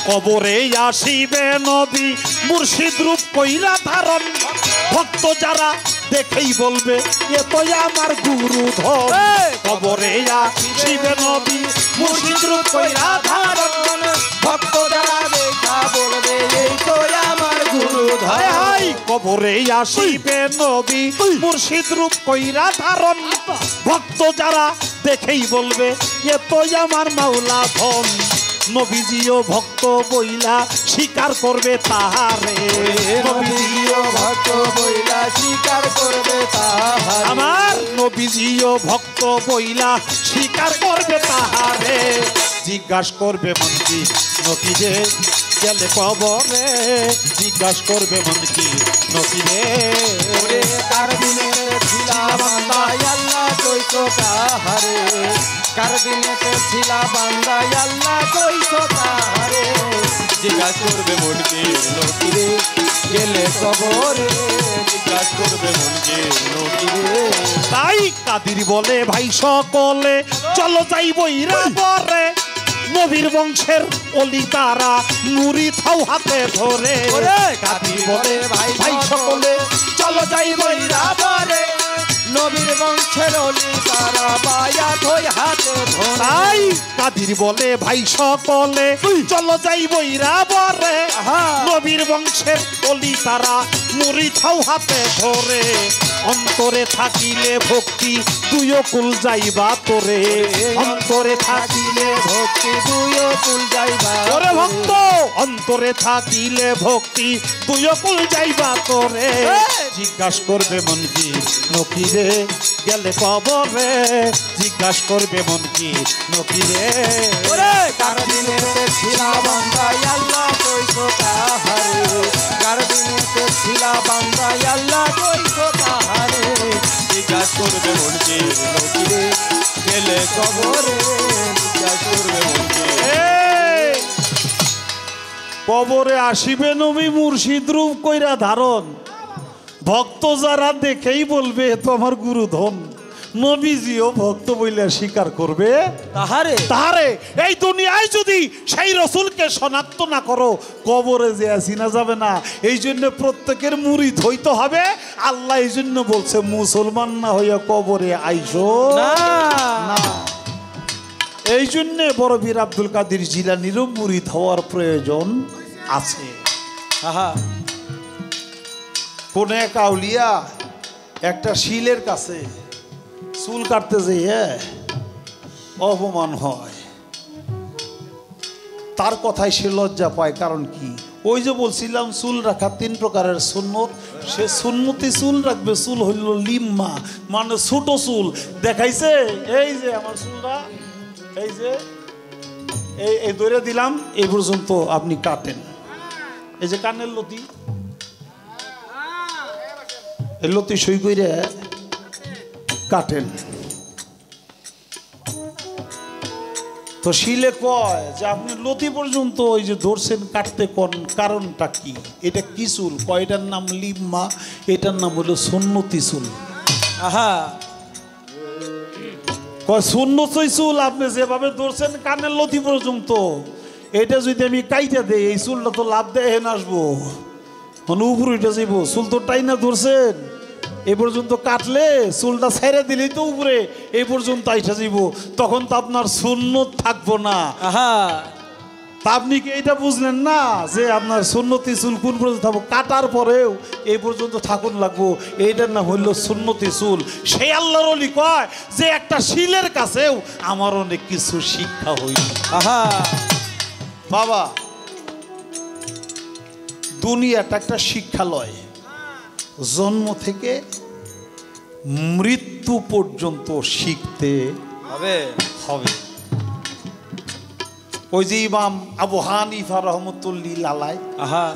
কবরে আসিবে নবী মুর্শিদ রূপ কইরা ধারণ, ভক্ত যারা দেখেই বলবে এ তো আমার গুরু ধন। কবরে আসিবে নবী মুর্শিদ রূপ কইরা ধারণ, কবরে আসিবে নবী মুর্শিদ রূপ কইরা ধারণ ভক্ত যারা দেখেই বলবে এ তো আমার মাওলা ধন নবীজিও ভক্ত বইলা স্বীকার করবে তাহারে নবীজিও ভক্ত বইলা স্বীকার করবে তাহারে আমার নবীজিও ভক্ত বইলা স্বীকার করবে তাহারে জিজ্ঞাসা করবে মন কি নবীরে গেলে কবরে জিজ্ঞাসা করবে মন কি নবীরে ওরে কার দিনে ছিলা বান্দা আল্লাহ কইছো তাহারে কার দিনেতে ছিলা বান্দা আল্লাহ কইছো তাহারে জিজ্ঞাসা করবে মনকে নকিরে গেলে কবরে জিজ্ঞাসা করবে মনকে নকিরে তাই কাদির বলে ভাই সকলে চলো যাই বইরা পরে নবীর বংশের অলি তারা নুরি থাও হাতে ধরে ওরে কাদির বলে ভাই সকলে চলো যাই বইরা পরে নবীর বংশের অলি তারা বায়া ধই হাতে ধরে তাই কাদির বলে ভাই সকলে চলো যাই বইরা পরে আহা। নবীর বংশের অলি তারা নুরি থাও হাতে ধরে অন্তরে থাকিলে ভক্তি তুইও কুল যাইবা তোরে অন্তরে থাকিলে ভক্তি দুইও কুল যাইবা ওরে ভক্ত অন্তরে থাকিলে ভক্তি তুইও কুল যাইবা তোরে জিজ্ঞাসা করবে মন কি নকিরে গেলে কবরে জিজ্ঞাসা করবে মন কি নকিরে ওরে কার দিনেতে ছিলা বান্দা আল্লাহ কইছো তাহারে কার দিনেতে ছিলা বান্দা আল্লাহ কইছো তাহারে জিজ্ঞাসা করবে মনকে নকিরে গেলে কবরে জিজ্ঞাসা করবে মনকে এই, কবরে আসিবে নবী মুর্শিদ রূপ কইরা ধারণ ভক্ত যারা দেখেই বলবে এ তো আমার গুরু ধন নবীজিও ভক্ত বইলে স্বীকার করবে তাহারে তাহারে এই দুনিয়ায় যদি সেই রসুলকে শনাক্ত না করো কবরে যে চিনা যাবে না এই জন্য প্রত্যেকের মুরিদ হইতে হবে আল্লাহ এই জন্য বলছে মুসলমান না হইয়া কবরে আইসো না না এই জন্য বড় বীর আব্দুল কাদের জিলানীরও মুরিদ হওয়ার প্রয়োজন আছে আহা কোন এক আউলিয়া একটা শিলের কাছে চুল কাটতে যেয়ে অপমান হয় তার কথায় সে লজ্জা পায় কারণ কি ওই যে বলছিলাম চুল রাখা 3 প্রকারের সুন্নত সে সুন্নতি চুল রাখবে চুল হইল লিম্মা মানে ছোট চুল দেখাইছে এই যে আমার চুলটা এই যে এই ধরে দিলাম এই পর্যন্ত আপনি কাটেন এই যে কানের লতি এই লতি সই কইরে কাটেন তো শিলে কয় যে আপনি লতি পর্যন্ত ওই যে ধরছেন কাটতে কোন কারণটা কি এটা কি চুল কয়টার নাম লিম্মা এটার নাম হলো সুন্নতি চুল আহা কয় সুন্নতি চুল আপনি যেভাবে ধরছেন কানের লতি পর্যন্ত এটা যদি আমি কাইটা দেই এই চুলটা তো লাভ দেয় হেন আসবো মানে উপরে উঠে যাইব চুল তো টাইনা ধরছেন এই পর্যন্ত কাটলে চুলটা ছেড়ে দিলেই তো উপরে এই পর্যন্ত আইসা যাইব তখন তো আপনার সুন্নত থাকবো না আহা তা আপনি কি এটা বুঝলেন না যে আপনার সুন্নতি চুল কোন পর্যন্ত থাকবো কাটার পরেও এই পর্যন্ত থাকুন লাগবো এইটার নাম হইল সুন্নতি চুল সেই আল্লাহর ওলি কয় যে একটা শিলের কাছেও আমার অনেক কিছু শিক্ষা হইল আহা বাবা দুনিয়াটা একটা শিক্ষালয় জন্ম থেকে মৃত্যু পর্যন্ত শিখতে হবে হবে ওই যে ইমাম আবু হানিফা রহমতুল্লিল আলাই আহা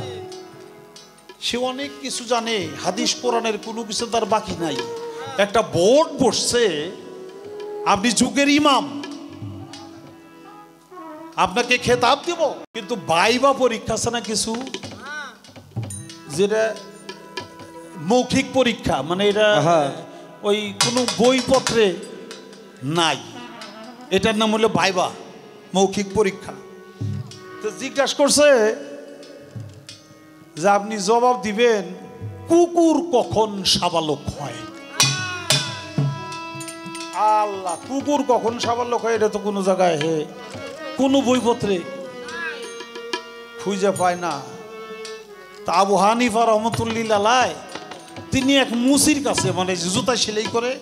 সে অনেক কিছু জানে হাদিস কোরআনের কোনো কিছু তার বাকি নাই একটা বোর্ড বসছে আপনি যুগের ইমাম আপনাকে খেতাব দিব কিন্তু ভাইবা পরীক্ষা আছে না কিছু যেটা মৌখিক পরীক্ষা মানে এটা আহা। ওই কোনো বইপত্রে নাই এটার নাম হলো ভাইবা মৌখিক পরীক্ষা তো জিজ্ঞাসা করছে যে আপনি জবাব দিবেন কুকুর কখন সাবালক হয় আল্লাহ কুকুর কখন সাবালক হয় এটা তো কোনো জায়গায় হে কোনো বইপত্রে খুঁজে পায় না তা আবু হানিফা রহমতুল্লিল আলাই তিনি এক মুসির কাছে মানে জুতা সেলাই করে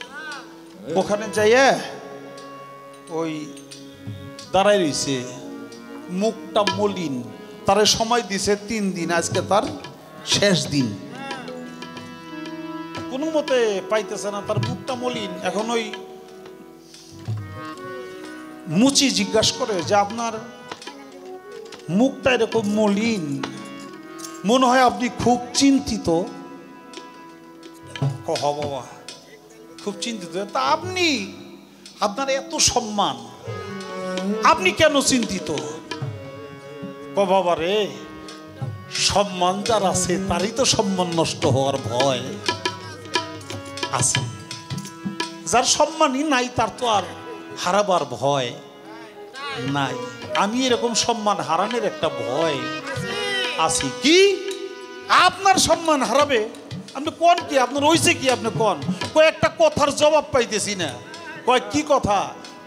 ওখানে যাইয়া ওই দাঁড়াই রইছে, মুখটা মলিন, তারে সময় দিছে 3 দিন, আজকে তার শেষ দিন, কোনো মতে পাইতেছে না, তার মুখটা মলিন। এখন ওই মুচি জিজ্ঞাসা করে যে আপনার মুখটা এরকম মলিন, মনে হয় আপনি খুব চিন্তিত। কহ বাবা খুব চিন্তিত, তা আপনি আপনার এত সম্মান, আপনি কেন চিন্তিত? বাবা রে, সম্মান যার আছে তারই তো সম্মান নষ্ট হওয়ার ভয় আছে, যার সম্মানই নাই তার তো আর হারাবার ভয় নাই। আমি এরকম সম্মান হারানোর একটা ভয় আছে। কি আপনার সম্মান হারাবে? আপনি কোন কি, আপনার হইছে কি? আপনি কোন কয়েকটা কথার জবাব পাইতেছি না। কয় কি কথা?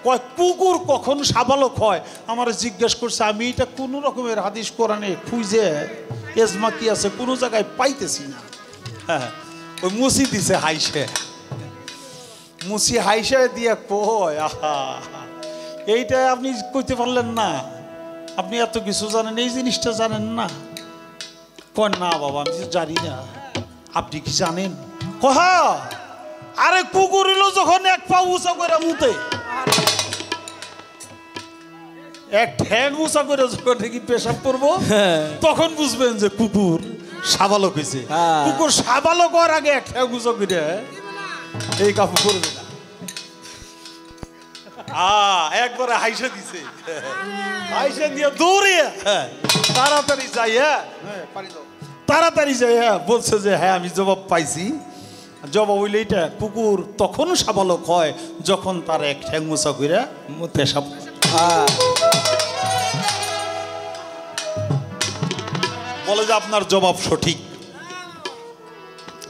কয় কুকুর কখন সাবালক হয় আমার জিজ্ঞেস করছে। আমি এটা কোনো রকমের হাদিস কোরআনে খুঁজে এজমা কি আছে কোনো জায়গায় পাইতেছি না। হ্যাঁ, ওই মুসি দিছে হাইসে, মুসি হাইসে দিয়ে কয় আহা, এইটা আপনি কইতে পারলেন না? আপনি এত কিছু জানেন, এই জিনিসটা জানেন না? কয় না বাবা আমি জানি না। আপনি কি জানেন? কহা, আরে কুকুর এলো যখন এক পা উঁচা করে মুতে, এক ঠ্যাং উঁচা করে যখন দেখি পেশাব করবো তখন বুঝবেন যে কুকুর সাবালক হয়েছে। কুকুর সাবালক হওয়ার আগে এক ঠ্যাং উঁচা করে এই কাপড় করবে না। একবারে হাইসে দিছে, হাইসে দিয়ে দৌড়ে তাড়াতাড়ি যাই, তাড়াতাড়ি যাই বলছে যে হ্যাঁ আমি জবাব পাইছি। জবাব হইলে এটা, কুকুর তখন সাবালক হয় যখন তার এক ঠ্যাং উঁচা করে পেশাব। বলে যে আপনার জবাব সঠিক,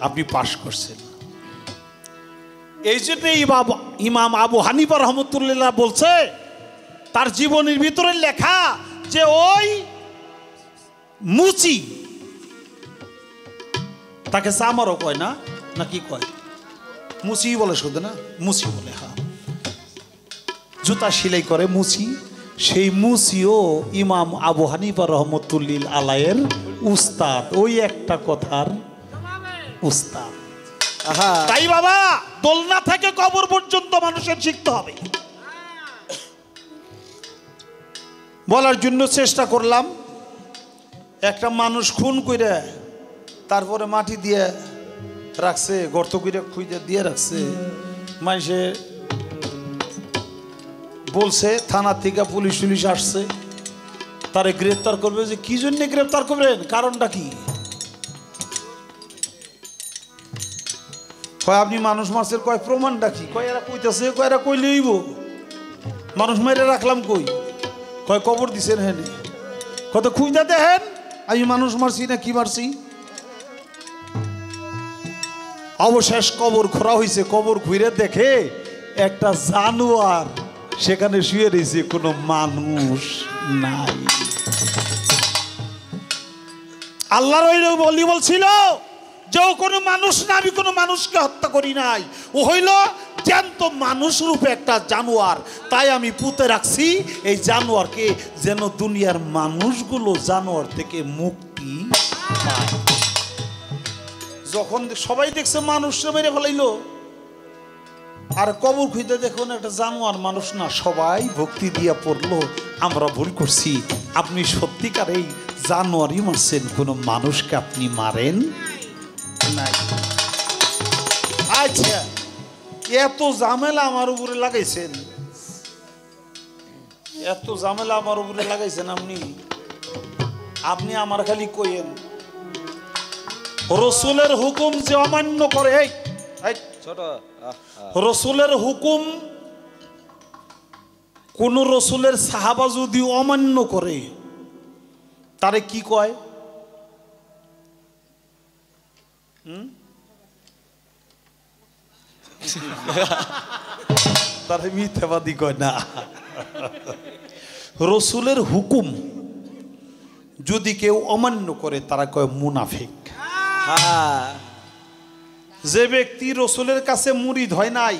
আপনি পাশ করছেন। এই জন্য ইমাম আবু হানিফা রহমতুল্লাহ বলছে তার জীবনের ভিতরে লেখা যে ওই মুচি, তাকে চামারও কয় না, নাকি কয় মুচি বলে, শুধু না মুচি বলে। হ্যাঁ, জুতা সেলাই করে মুচি, সেই মুচিও ইমাম আবু হানিফা রহমতুল্লিল আলাইয়ের উস্তাদ, ওই একটা কথার উস্তাদ। তাই বাবা দোলনা থেকে কবর পর্যন্ত মানুষের শিখতে হবে। বলার জন্য চেষ্টা করলাম, একটা মানুষ খুন করে তারপরে মাটি দিয়ে রাখছে, গর্ত করে খুঁজে দিয়ে রাখছে। মানুষে বলছে থানা থেকে পুলিশ টুলিশ আসছে, তারে গ্রেফতার করবে। যে কি জন্য গ্রেফতার করবেন, কারণটা কি? কয় আপনি মানুষ মারছেন। কয় প্রমাণটা কি? কয় এরা কইতেছে, কয় এরা কইলে হইব, মানুষ মেরে রাখলাম কই? কয় কবর দিছেন। হ্যাঁ, কত খুঁজতে দেখেন আমি মানুষ মারছি না কি মারছি। অবশেষ কবর খোঁড়া হয়েছে, কবর ঘুরে দেখে একটা জানোয়ার সেখানে শুয়ে রয়েছে, কোনো মানুষ নাই। আল্লাহর ওই বলি বলছিল যে ও কোনো মানুষ না, আমি কোনো মানুষকে হত্যা করি নাই, ও হইল জ্যান্ত মানুষ রূপে একটা জানোয়ার। তাই আমি পুঁতে রাখছি এই জানোয়ারকে, যেন দুনিয়ার মানুষগুলো জানোয়ার থেকে মুক্তি পায়। যখন সবাই দেখছে মানুষকে মেরে ফেলাইলো, আর কবর খুঁজতে দেখুন একটা জানোয়ার, মানুষ না, সবাই ভক্তি দিয়া পড়লো আমরা ভুল করছি, আপনি সত্যিকার এই জানোয়ারই মারছেন, কোনো মানুষকে আপনি মারেন নাই। আচ্ছা, এত ঝামেলা আমার উপরে লাগাইছেন, এত ঝামেলা আমার উপরে লাগাইছেন আপনি আমার খালি কইেন রসুলের হুকুম যে অমান্য করে, রসুলের হুকুম কোন রসুলের সাহাবা যদি অমান্য করে তারে কি কয়? তারে মিথ্যাবাদী কয় না। রসুলের হুকুম যদি কেউ অমান্য করে তারা কয় মুনাফিক। হ্যাঁ যে ব্যক্তি রসুলের কাছে মুরিদ হয় নাই,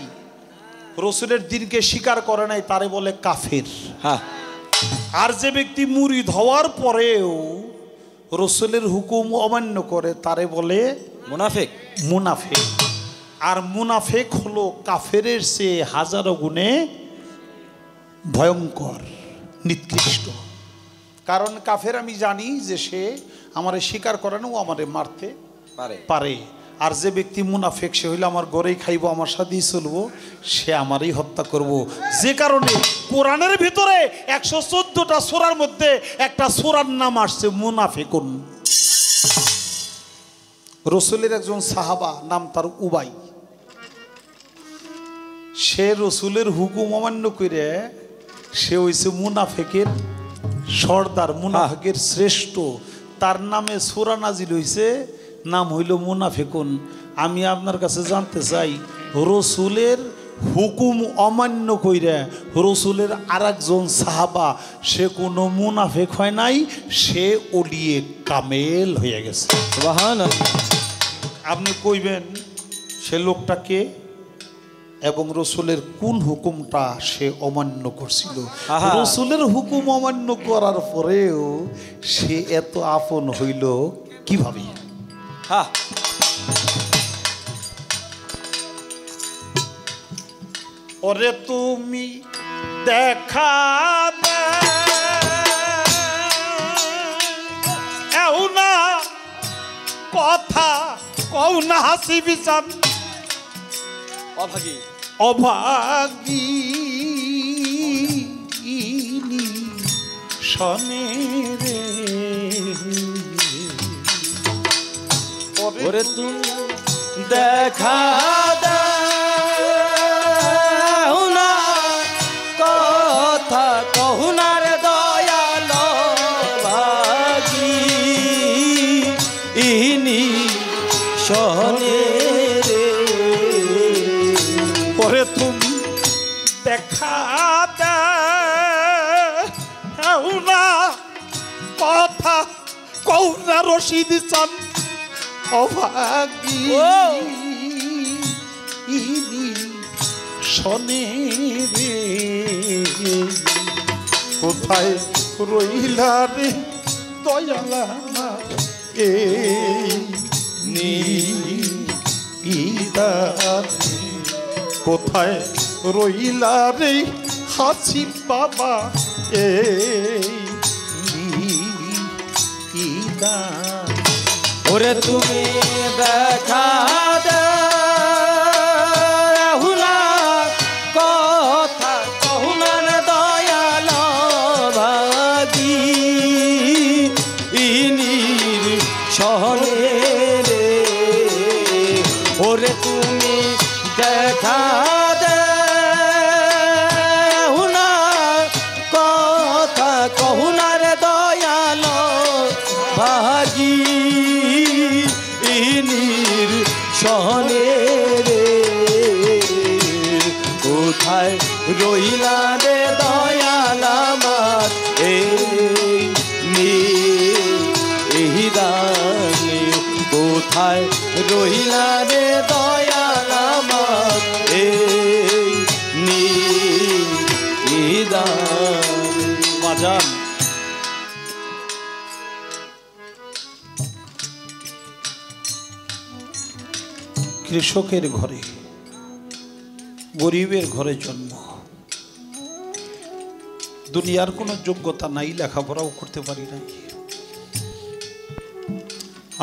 রসুলের দিনকে স্বীকার করে নাই, তারে বলে কাফের। হ্যাঁ আর যে ব্যক্তি মুরিদ হওয়ার পরেও রসুলের হুকুম অমান্য করে তারে বলে মুনাফিক। মুনাফিক। আর মুনাফিক হলো কাফেরের চেয়ে হাজারো গুণে ভয়ঙ্কর, নিকৃষ্ট। কারণ কাফের আমি জানি যে সে আমারে স্বীকার করে না, ও আমারে মারতে পারে। আর যে ব্যক্তি মুনাফিক সে হইলে আমার ঘরেই খাইবো, আমার সাথেই চলবো, সে আমারই হত্যা করব। যে কারণে কোরআনের ভিতরে 114টা সূরার মধ্যে একটা সূরার নাম আসছে মুনাফিকুন। রসুলের একজন সাহাবা, নাম তার উবাই, সে রসুলের হুকুম অমান্য করে সে হইছে মুনাফিকের সর্দার, মুনাফিকের শ্রেষ্ঠ। তার নামে সূরা নাজিল হইছে, নাম হইল মুনাফিকুন। আমি আপনার কাছে জানতে চাই, রসুলের হুকুম অমান্য কইরা রসুলের আরেকজন সাহাবা সে কোনো মুনাফিক হয় নাই, সে ওলিয়ে কামেল হয়ে গেছে। সুবহানাল্লাহ। আপনি কইবেন সে লোকটাকে এবং রসুলের কোন হুকুমটা সে অমান্য করছিল। রসুলের হুকুম অমান্য করার পরেও সে এত আপন হইল কিভাবে? হ্যাঁ ওরে তুমি দেখা দাও না, কথা কও না, হাসি বিচার অভাগী অভাগিনী শনে রে। ওরে তুমি দেখা দাও না, কথা কহু না রে দয়াল ভাগী ইনি শনে রে। ওরে তুমি দেখা দাও না, কথা কও না, রশিদ চান অভাগিনী শনে রে। কোথায় রইলা রে দয়ালা এই নিদান, কোথায় রইলা রে হাসি বাবা এই নিদান। ওরে তুমি দেখা দাও না, কথা কহু না রে দয়াল ভাগী ইনির শহরে রে। ওরে তুমি দেখা দাও না, কথা কহু না রে দয়াল ভাগী ইনির শহরে রে। কোথায় রইলা রে দয়াল আমার এই নিদানে, কোথায় রইলা রে দয়াল আমার এই নিদানে। বাজান কৃষকের ঘরে, গরিবের ঘরে জন্ম, দুনিয়ার কোনো যোগ্যতা নাই, লেখাপড়াও করতে পারি নাই।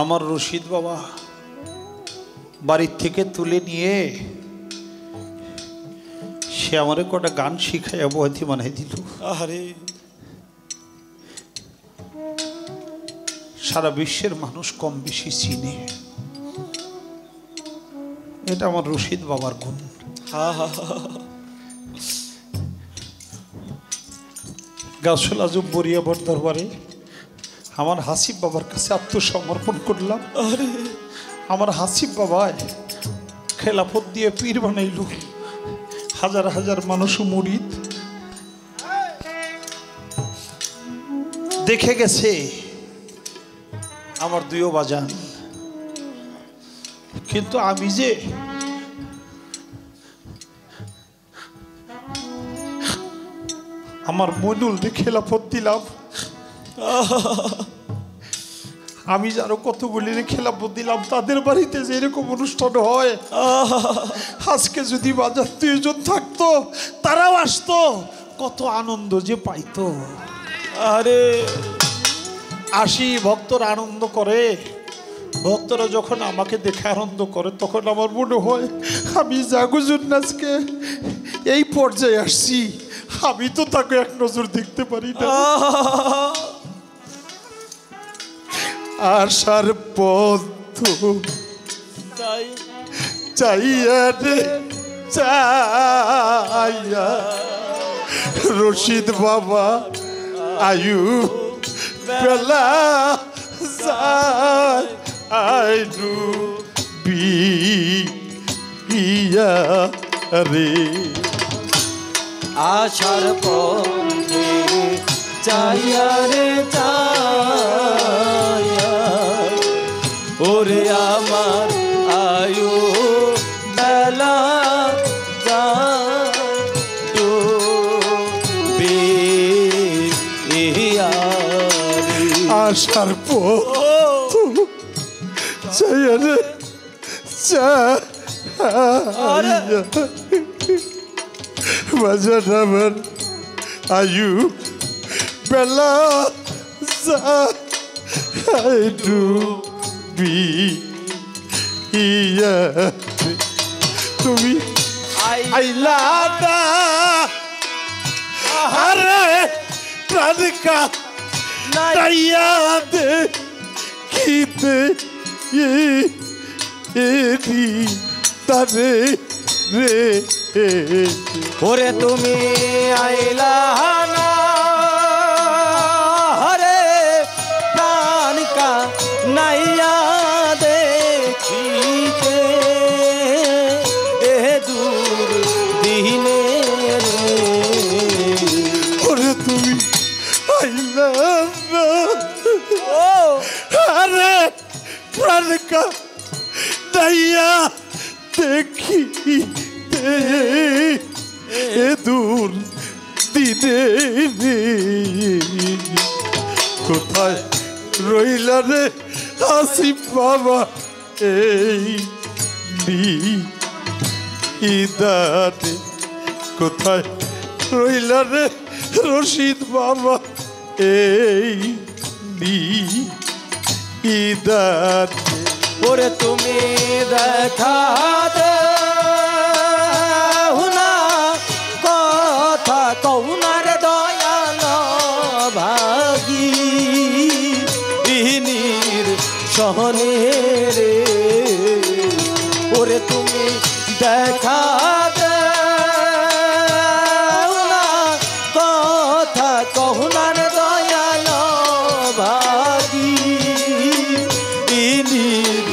আমার রশিদ বাবা বাড়ির থেকে তুলে নিয়ে সে আমারে কটা গান শিখায় বয়তি বানাই দিল। আরে সারা বিশ্বের মানুষ কম বেশি চিনে, এটা আমার রশিদ বাবার গুণ। গাছল আজম বরিয়াবর দরবারে আমার হাসিব বাবার কাছে আত্মসমর্পণ করলাম। আমার হাসিব বাবায় খেলাফত দিয়ে পীর বানাইল, হাজার হাজার মানুষ মুরিদ দেখে গেছে আমার দুইও বাজান, কিন্তু আমি যে আমার মনুল দিয়ে খেলাফত দিলাম, আমি যারো কতগুলি খেলাফত দিলাম, তাদের বাড়িতে যে এরকম অনুষ্ঠান হয়, আজকে যদি বাজার দুইজন থাকতো, তারাও আসতো, কত আনন্দ যে পাইতো। আরে আসি ভক্তরা আনন্দ করে, ভক্তরা যখন আমাকে দেখে আনন্দ করে, তখন আমার মনে হয় আমি জাগো জন্য আজকে এই পর্যায়ে আসছি, আমি তো তাকে এক নজর দেখতে পারি না। আশার পথ চাইয়া রে চাইয়া রশিদ বাবা আয়ু বেলা আইনু বিয়া রে। আশার পথে চাইয়া রে চাইয়া ওরে আমার আয়ু বেলা তো আশার পথ চাইয়া রে চাইয়া বাজার আমার আয়ু বেলা তুমি আইলা না, আরে প্রাণকা নাইয়া দে খিতে তারে রে। ওরে তুমি আইলা না, হরে প্রাণকা নাইয়া দেখিতে এ দূর দিনে রে। ওরে তুমি আইলা না, আরে প্রাণকা নাইয়া দেখিতে এ দূর দিনে কোথায় রইলা রে আসিফ বাবা এই ইদাতে, কোথায় রইলা রে রশিদ বাবা এই ইদাতে। ওরে তুমি দেখা না কথা কৌনার দয়াল ভাগী ইনির সহনে রে। ওরে তুমি দেখা না কথা কৌনার দয়াল ভাগী ইনির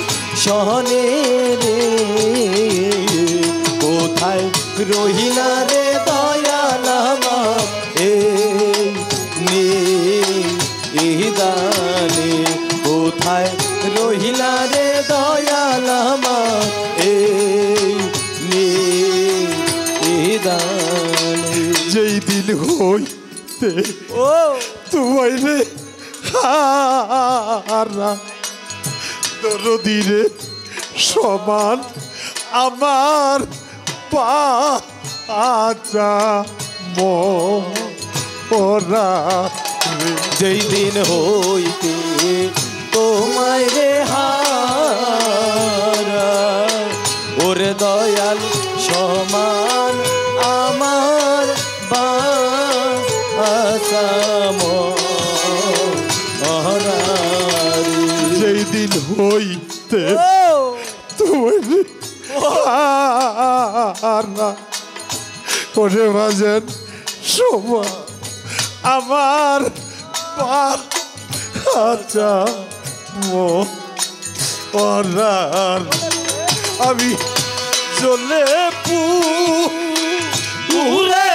সহনে রে। কোথায় রহিলা রে দয়াল এই দানে, কোথায় রহিলা রে দয়াল এই দানে। যেই দিন হইতে ও তোমায় রে হারা দরদিরে সমান আমার পাচা মরা রে। যেই দিন হইতে তোমায় রে হারা ওরে দয়াল সমান আমার বাসা মরা রে। যেই দিন হইতে তোমায় রে হারা ওরে বাজেন সমান আমার পাচা মরার। আমি চলে পুরে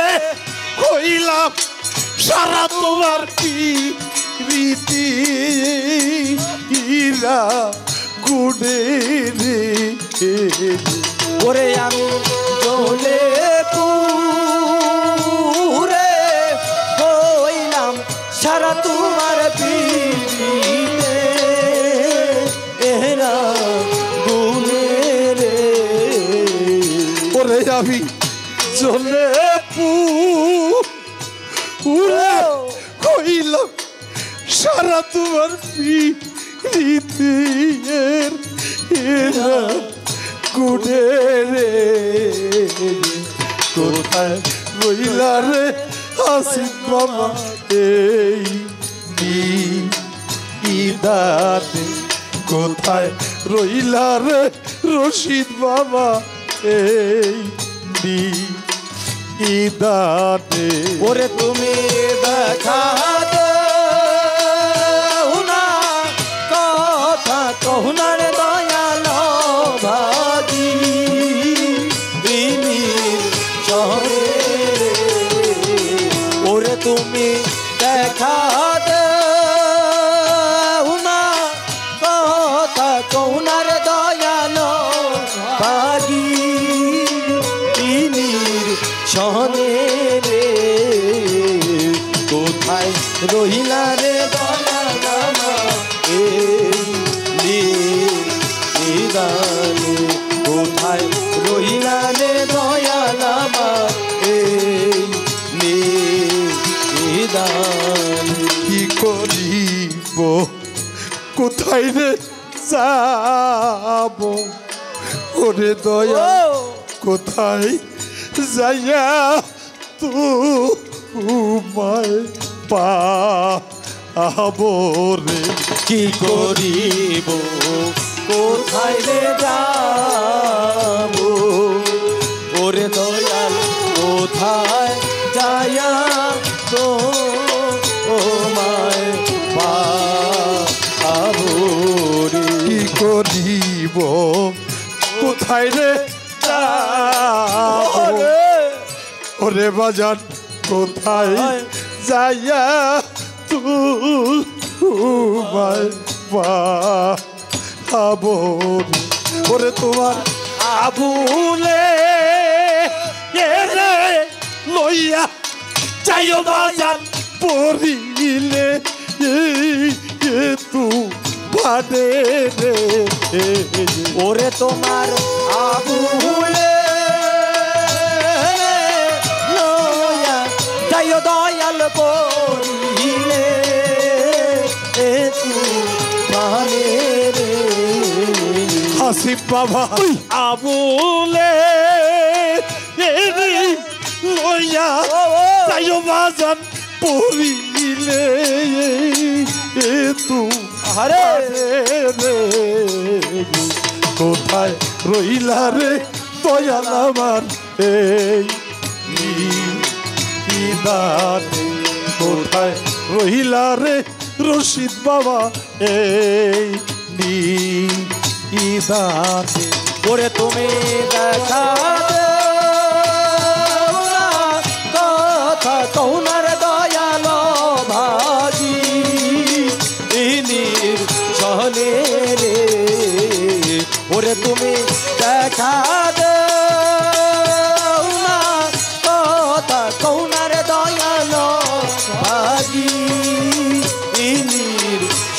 কইলাম সারা তোমার কি রীতি ইরা গুডে রে ওরে আমি জ্বলে পুরে হইলাম সারা তোমার পিড়িতে এরা গুনে রে ওরে আমি জ্বলে পুরে হইলাম সারা তোমার পিড়িতে এরা গুডে রে কোথায় রইলা রে আসিফ বাবা এই ইদাতে কোথায় রইলা রে রশিদ বাবা এই ইদাতে ওরে তুমি দেখা দাও না কথা কহুনার দয়াল ভাগি শহরে ওরে তুমি দেখা দাও না কথা কহুনার দয়াল ভাগি শহরে রে কোথায় রহিলা রে দয়ালামা নিদানে কোথায় রহিলা রে দয়ালামা নিদানে কি করিব কোথায় রে যাব ওরে দয়া কোথায় যাইয়া তোমায় পাবো রে কি করিব কোথায় রে যাব ওরে দয়াল কোথায় যায়া তোমায় পাবো রে কি করিব কোথায় রে ওরে বাজান কোথায় যাইয়া তোমায় পাবো ওরে তোমার আবুলে রে লইয়া যাইও বাজান পড়িলে তু ভাদে রে ওরে তোমার আবুলে লয়া যাইও দয়াল পড়িলে তু ভালে রে আসিফ বাবা আবুলে লইয়া যাইও বাজান পড়িলে তু আরে রে কোথায় রইলা রে দয়াল আমার এই নিদানে কোথায় রইলা রে রশিদ বাবা এই নিদানে ওরে তুমি দেখা দাও না কথা কহুনার দয়াল ভাগি শহরে রে ওরে তুমি দেখা দাও না কথা কহুনার দয়াল ভাগি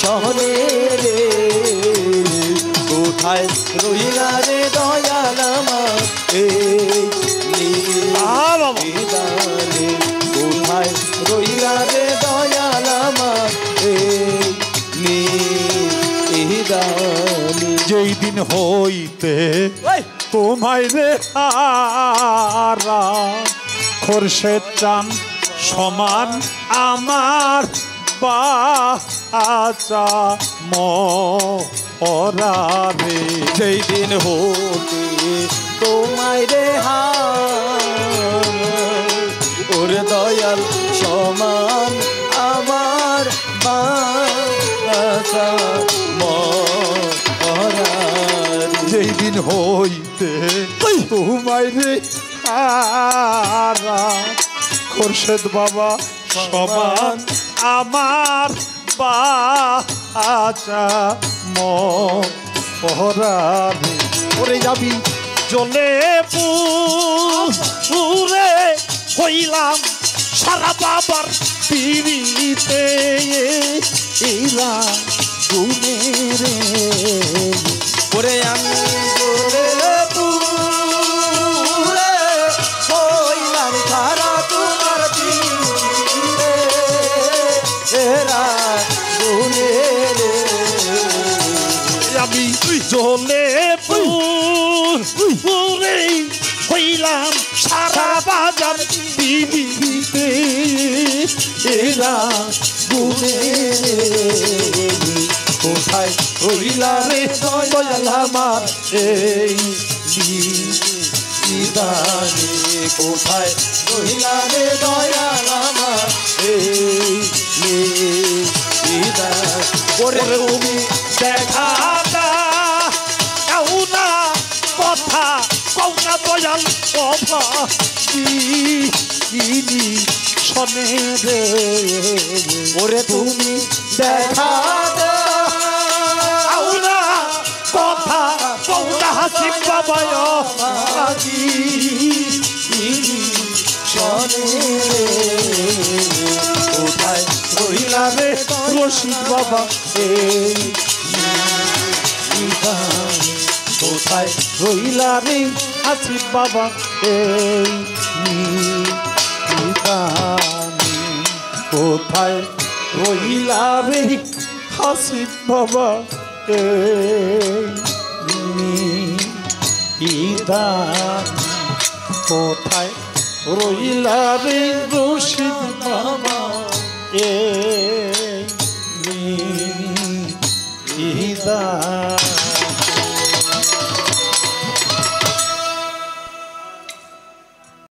শহরে রে কোথায় রহিলা রে দয়াল আমার নিদানে কোথায় রহিলা রে দয়াল আমার নিদানে যেই দিন হইতে তোমায় রে হারা খোরশেদ চান সমান আমার বাচা মরা রে যেই দিন হতে তোমায় রে ওরে দয়াল সমান আমার বাচা মরা যেই দিন হইতে তোমায় রে হারা খোরশেদ বাবা সমান আমার বাঁচা মরারে। ওরে যাবি জলে পুরে হইলাম সারা বাবার পিড়িতে এরা গুনে রে। ওরে আমি জলে পুরে হইলাম সারা তোমার পিড়িতে এরা গুনে রে। আমি জলে পুরে হইলাম সারা বাজার পিড়িতে এরা গুনে রে। কোথায় হইলা রে দয়াল আমার এই নিদানে, কোথায় হইলা রে দয়াল আমার এই নিদানে। ওরে তুমি দেখা দাও না কথা কও না দয়াল অভা ইনি শোনে রে। ওরে তুমি দেখা দাও না কথা কও না হাসিব বাবায় আজি শোনে রে। কোথায় রহিলা রে রশিদ বাবা এই নিদানে, কোথায় রহিলা রে হাসিব বাবা এই নিদানে। কোথায় রহিলা রে হাসিব বাবা এই নিদানে। কোথায় রহিলা রে রশিদ বাবা এই নিদানে।